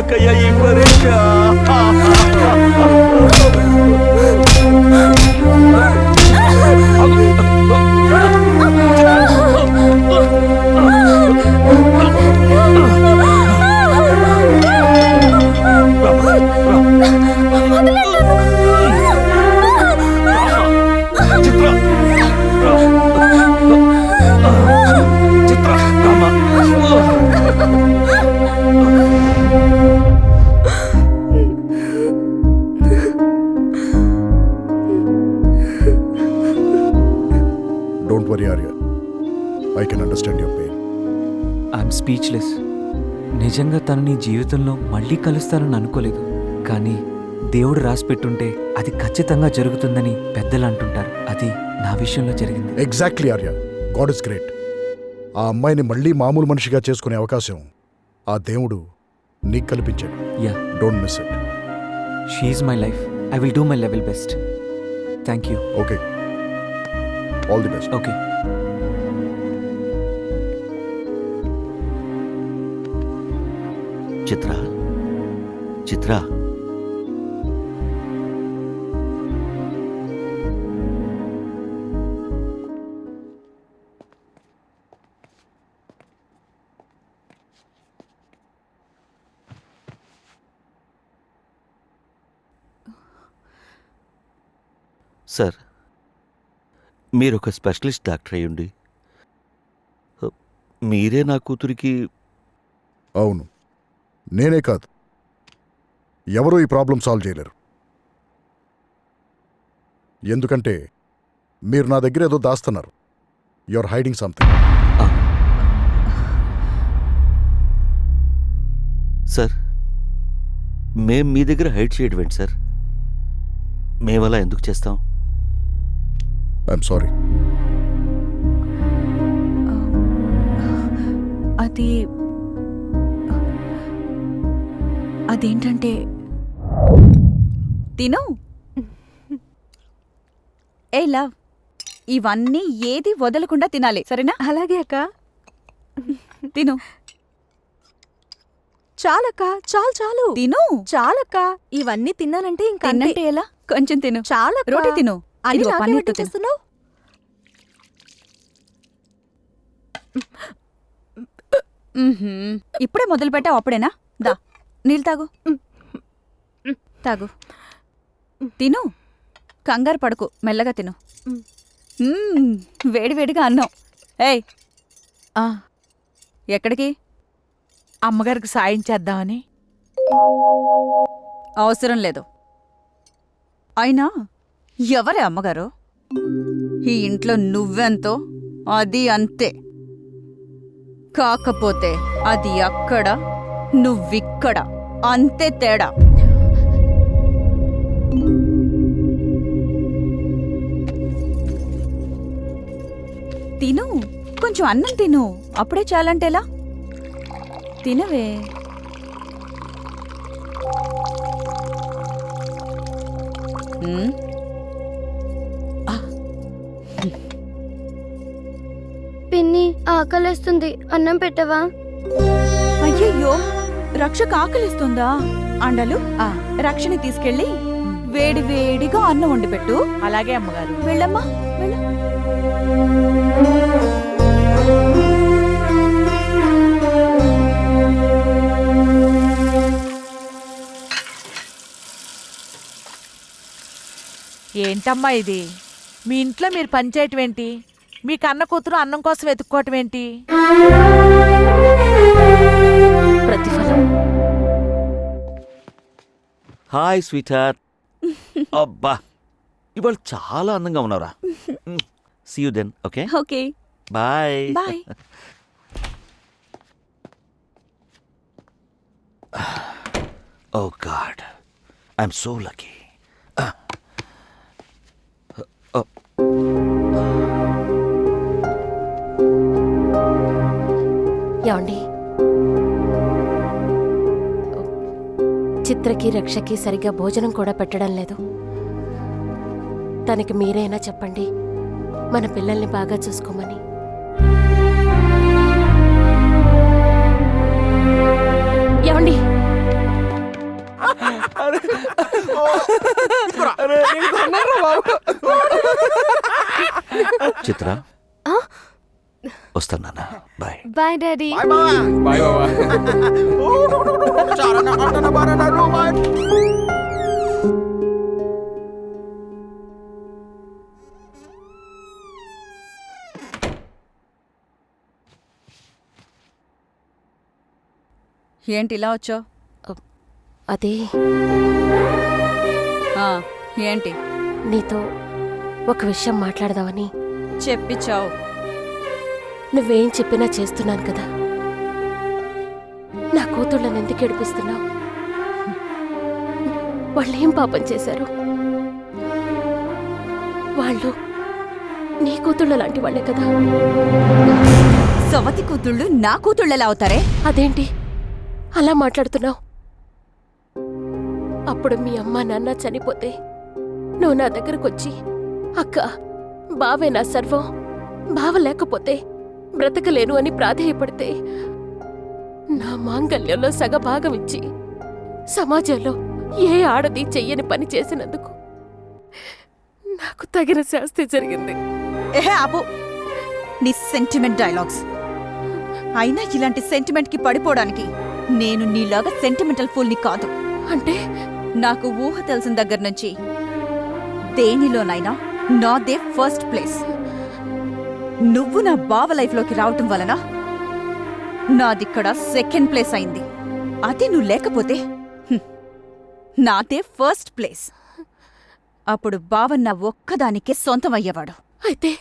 ఎందుకయ్యా ఈ పరీక్ష? Don't worry Arya, I can understand your pain. I'm speechless. నిజంగా తను నీ జీవితంలో మళ్ళీ కలుస్తానని అనుకోలేదు, కానీ దేవుడు రాసి పెట్టుంటే అది ఖచ్చితంగా జరుగుతుందని పెద్దలు అంటుంటారు. అది నా విషయంలో జరిగింది. Exactly Arya, God is great. ఆ అమ్మాయిని మళ్ళీ మామూలు మనిషిగా చేసుకునే అవకాశం ఆ దేవుడు నీకు కల్పించాడు. Yeah, don't miss it. She is my life. I will do my level best. Thank you. Okay, all the best. Okay. Chitra, Chitra, sir, మీరు ఒక స్పెషలిస్ట్ డాక్టర్ అయ్యుండి మీరే నా కూతురికి... అవును, నేనే కాదు, ఎవరూ ఈ ప్రాబ్లం సాల్వ్ చేయలేరు. ఎందుకంటే మీరు నా దగ్గర ఏదో దాస్తున్నారు. You are hiding something. Sir, మేం మీ దగ్గర హైడ్ చేయడం ఏంటి సార్? మేమలా ఎందుకు చేస్తాం? I'm sorry. అదేంటంటే తిను. ఏ లవ్, ఇవన్నీ ఏది వదలకుండా తినాలి, సరేనా? అలాగే అక్క. తిను. చాలక్క, చాలు చాలు. తిను. చాలక్క, ఇవన్నీ తిన్నానంటే ఇంకా తిన్నంటే ఎలా? కొంచెం తిను. చాలా రోటీ తిను. అది ఇదిగో పన్నీర్తో తిను. చేస్తున్నావు. ఇప్పుడే మొదలు పెట్టావు, అప్పుడేనా? దా, నీళ్ళు తాగు. తాగు. తిను. కంగారు పడుకు, మెల్లగా తిను. వేడివేడిగా అన్నం. ఏయ్, ఎక్కడికి? అమ్మగారికి సాయం చేద్దామని. అవసరం లేదు. అయినా ఎవరే అమ్మగారు? ఈ ఇంట్లో నువ్వెంతో అది అంతే. కాకపోతే అది అక్కడ, నువ్విక్కడ, అంతే తేడా. తిను, కొంచెం అన్నం తిను. అప్పుడే చాలంటేలా? తినవే. పిన్ని, ఆకలేస్తుంది, అన్నం పెట్టవా? అయ్యయ్యో, రక్షకు ఆకలిస్తుందా? అండలు, రక్షని తీసుకెళ్ళి వేడి వేడిగా అన్నం వండి పెట్టు. అలాగే అమ్మగారు. వెళ్ళమ్మా, వెళ్ళు. ఏంటమ్మా ఇది? మీ ఇంట్లో మీరు పనిచేయటం ఏంటి? మీ కన్న కూతురు అన్నం కోసం వెతుక్కోవటం ఏంటి? ప్రతిఫలం. Hi sweetheart. అబ్బా, ఇవాళ చాలా అందంగా ఉన్నారా. See you then. Okay okay, bye. Bye. Oh God, I'm so lucky. ఏమండి, చిత్రకి రక్షకి సరిగ్గా భోజనం కూడా పెట్టడం లేదు. తనకి మీరైనా చెప్పండి, మన పిల్లల్ని బాగా చూసుకోమని. ఏమండి, చిత్ర వస్తాను నాన్న. బాయ్. Bye daddy. బాయ్ బాబా. ఏంటి ఇలా వచ్చావు? అదే ఏంటి? నీతో ఒక విషయం మాట్లాడదామని. చెప్పిచావు. నువ్వేం చెప్పినా చేస్తున్నాను కదా. నా కూతుళ్ళని ఎందుకు ఏడిపిస్తున్నావు? వాళ్ళేం పాపం చేశారు? వాళ్ళు నీ కూతుళ్ళ లాంటి వాళ్ళే కదా. సవతి కూతుళ్ళు నా కూతుళ్ళెలా అవుతారే? అదేంటి అలా మాట్లాడుతున్నావు? అప్పుడు మీ అమ్మ నాన్న చనిపోతే నువ్వు నా దగ్గరకొచ్చి అక్క బావే నా సర్వం, బావ లేకపోతే బ్రతకలేను అని ప్రాధేయపడితే నా మాంగల్యంలో సగభాగం ఇచ్చి సమాజంలో ఏ ఆడది చెయ్యని పని చేసినందుకు నాకు తగిన శాస్తి జరిగింది. ఏహే ఆపు నీ సెంటిమెంట్ డైలాగ్స్. అయినా ఇలాంటి సెంటిమెంట్ కి పడిపోవడానికి నేను నీలాగా సెంటిమెంటల్ ఫూల్ని కాదు. అంటే నాకు ఊహ తెలిసిన దగ్గర నుంచి దేనిలోనైనా నాదే ఫస్ట్ ప్లేస్. నువ్వు నా బావ లైఫ్లోకి రావటం వలన నాదిక్కడ సెకండ్ ప్లేస్ అయింది. అదే నువ్వు లేకపోతే నాదే ఫస్ట్ ప్లేస్. అప్పుడు బావ నా ఒక్కదానికే సొంతమయ్యేవాడు. అయితే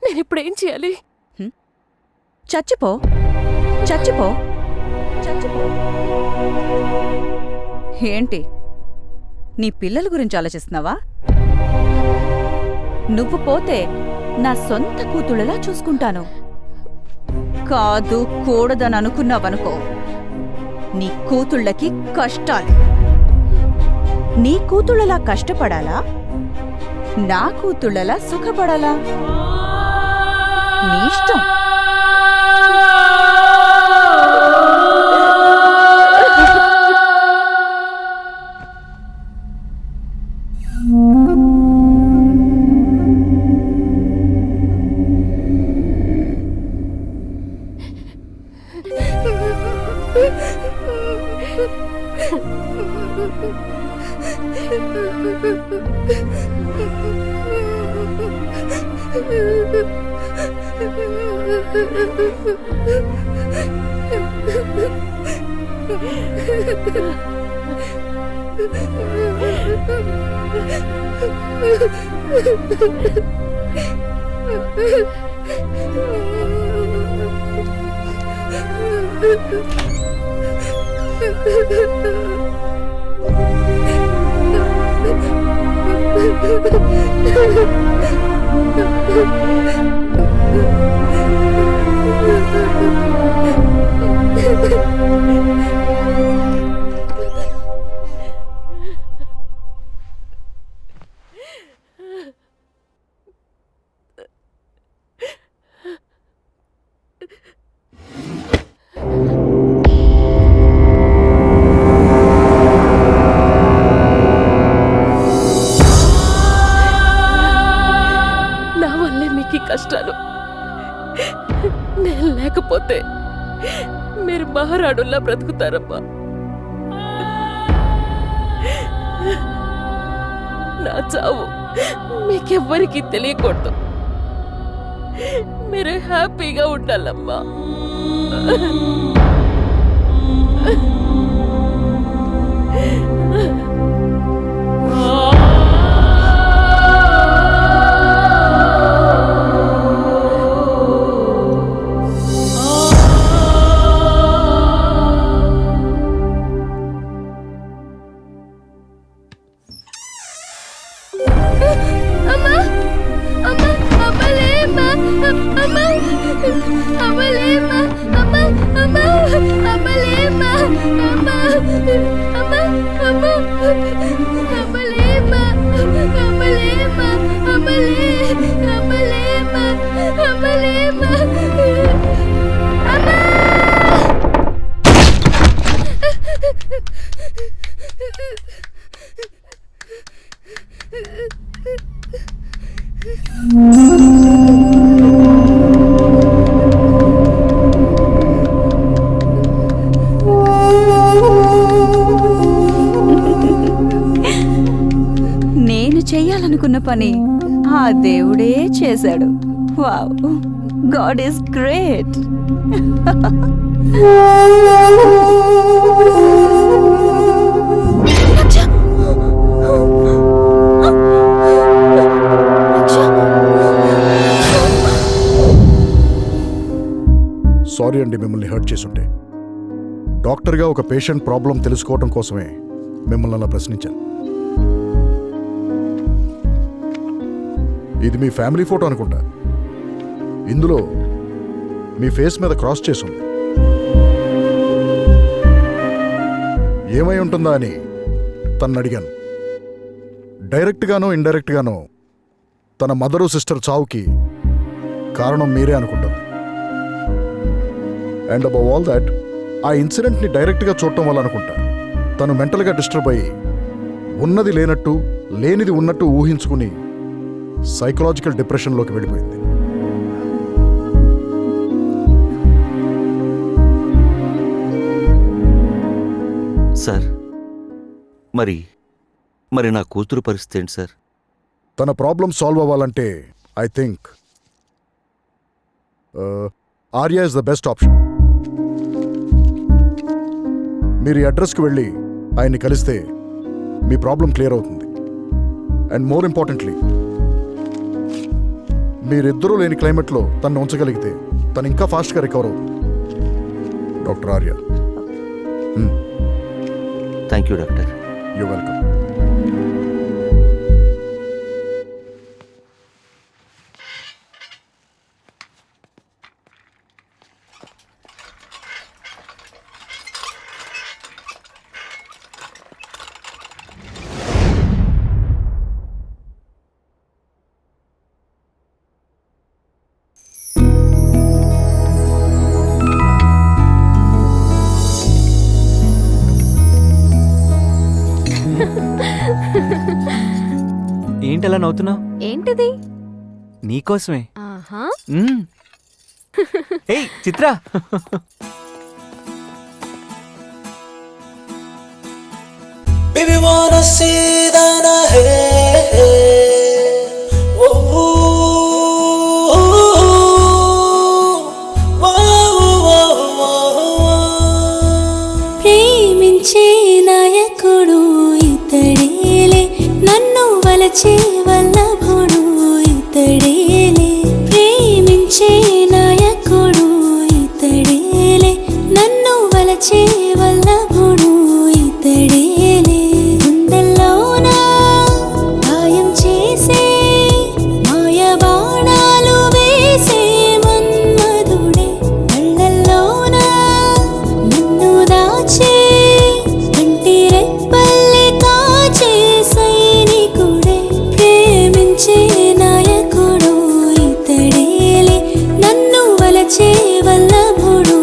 నేనిప్పుడేం చేయాలి? చచ్చిపో చచ్చిపో చచ్చిపో. ఏంటి నీ పిల్లల గురించి ఆలోచిస్తున్నావా? నువ్వు పోతే నా సొంత కూతుళ్ళలా చూసుకుంటాను. కాదు కూడదని అనుకున్నావనుకో, నీ కూతుళ్ళకి కష్టాలు. నీ కూతుళ్ళలా కష్టపడాలా, నా కూతుళ్ళలా సుఖపడాలా? నీ ఇష్టం. కష్టాలు. నేను లేకపోతే మీరు మహారాణుల్లా బ్రతుకుతారమ్మా. నా చావు మీకెవ్వరికీ తెలియకూడదు. మీరు హ్యాపీగా ఉండాలమ్మా. అమ్మ అనుకున్న పని ఆ దేవుడే చేశాడు. Wow, God is great. Sorry అండి మిమ్మల్ని హర్ట్ చేసుంటే. డాక్టర్గా ఒక పేషెంట్ ప్రాబ్లం తెలుసుకోవడం కోసమే మిమ్మల్ని అలా ప్రశ్నించాను. ఇది మీ ఫ్యామిలీ ఫోటో అనుకుంటా. ఇందులో మీ ఫేస్ మీద క్రాస్ చేసి ఉంది. ఏమై ఉంటుందా అని తను అడిగాను. డైరెక్ట్గానో ఇండైరెక్ట్గానో తన మదరు సిస్టర్ చావుకి కారణం మీరే అనుకుంటుంది. అండ్ అబౌవ్ ఆల్ దాట్, ఆ ఇన్సిడెంట్ని డైరెక్ట్గా చూడటం వల్ల అనుకుంటా తను మెంటల్గా డిస్టర్బ్ అయ్యి ఉన్నది లేనట్టు లేనిది ఉన్నట్టు ఊహించుకుని సైకలాజికల్ డిప్రెషన్లోకి వెళ్ళిపోయింది. సార్, మరి నా కూతురు పరిస్థితి ఏంటి సార్? తన ప్రాబ్లం సాల్వ్ అవ్వాలంటే I think Arya is the best option. మీరు ఈ అడ్రస్కి వెళ్ళి ఆయన్ని కలిస్తే మీ ప్రాబ్లం క్లియర్ అవుతుంది. అండ్ మోర్ ఇంపార్టెంట్లీ, మీరిద్దరూ లేని క్లైమేట్లో తను ఉంచగలిగితే తను ఇంకా ఫాస్ట్గా రికవర్ అవుతుంది. Doctor Arya. Thank you doctor. You welcome. ఏంటలా నవ్వుతున్నావు? ఏంటిది? నీకోసమే. ఆహా. ఏయ్ చిత్ర, Baby wanna see that I hate. Oh, ప్రేమించే నాయకుడు ఇతడేలే, నన్ను వలచే వల్లభుడు ఇతడేలే. ప్రేమించే నాయకుడు ఇతడేలే, నన్ను వలచే వల్లభుడు ఇతడేలే. గుండెల్లోనా గాయం చేసే మాయ బాణాలు వేసే మన్మధుడే, కళ్ళల్లోనా నిన్ను దాచే కంటి రెప్పల్లి కాచే సైనికుడే. ప్రేమించే నాయకుడు ఇతడేలే, నన్ను వలచే వల్లభుడు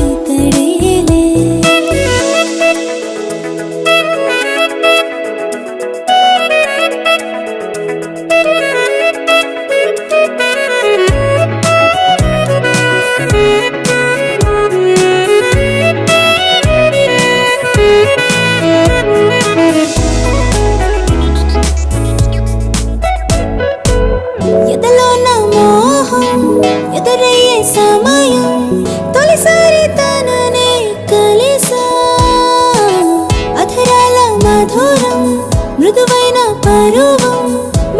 ఇతడేలే. ఎదలో నా మోహం ఎదురయ్యే సమయం, తొలిసారి తననే కలిసా. అధరాల మధురం మృదువైన పరువం,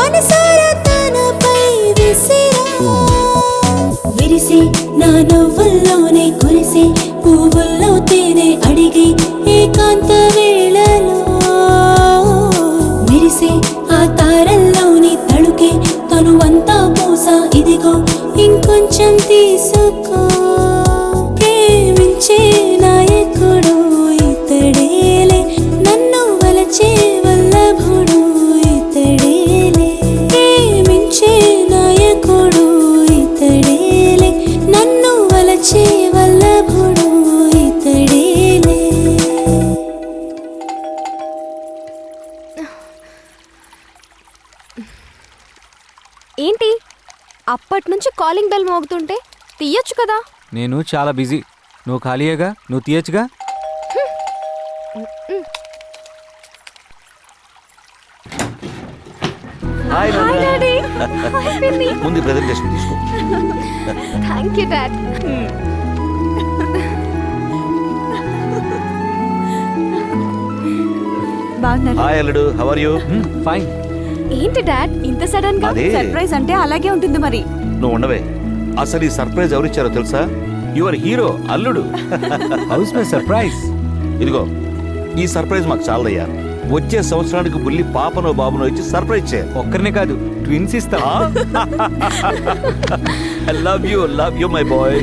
మనసారా తనపై విసిరా. విరిసే నా నవ్వుల్లోనే కురిసే పువ్వుల్లో తేనె అడిగి ఏకాంత వేళలో మెరిసే ఆ తారల్లోని తళుకే తనువంతా పూసా. ఇదిగో ఇంకొంచెం తీసుకో. ప్రేమించే నాయకుడు ఇతడేలే, నన్ను వలచే వల్లభుడు ఇతడేలే. ప్రేమించే నాయకుడు ఇతడేలే, నన్ను వలచే వల్లభుడు ఇతడేలే. ఏంటి అప్పటి నుంచి కాలింగ్ బెల్ మోగుతుంటే తీయొచ్చు కదా? నేను చాలా బిజీ. నువ్వు ఖాళీయేగా, నువ్వు తీయచ్చుగా. హాయ్ హాయ్ డాడీ హాయ్ పిన్ని ముందు ప్రెజెంటేషన్ తీసుకో. థ్యాంక్ యూ డాడ్ బాగున్నారు హాయ్ అల్లుడు, హౌ ఆర్ యూ? ఫైన్. ఏంటి డాడ్ ఇంత సడన్ గా అదే సర్ప్రైజ్ అంటే అలాగే ఉంటుంది మరి. నువ్వు ఉండవే. అసలు ఈ సర్ప్రైజ్ ఎవరిచ్చారో తెలుసా? యువర్ హీరో అల్లుడు. House my surprise. ఇదిగో ఈ సర్ప్రైజ్ మాకు చాలదయ్యా. వచ్చే సంవత్సరానికి బుల్లి పాపనో బాబునో ఇచ్చి సర్ప్రైజ్ చేయాలి. ఒక్కరినే కాదు, ట్విన్స్ ఇస్తా. Love you my boy.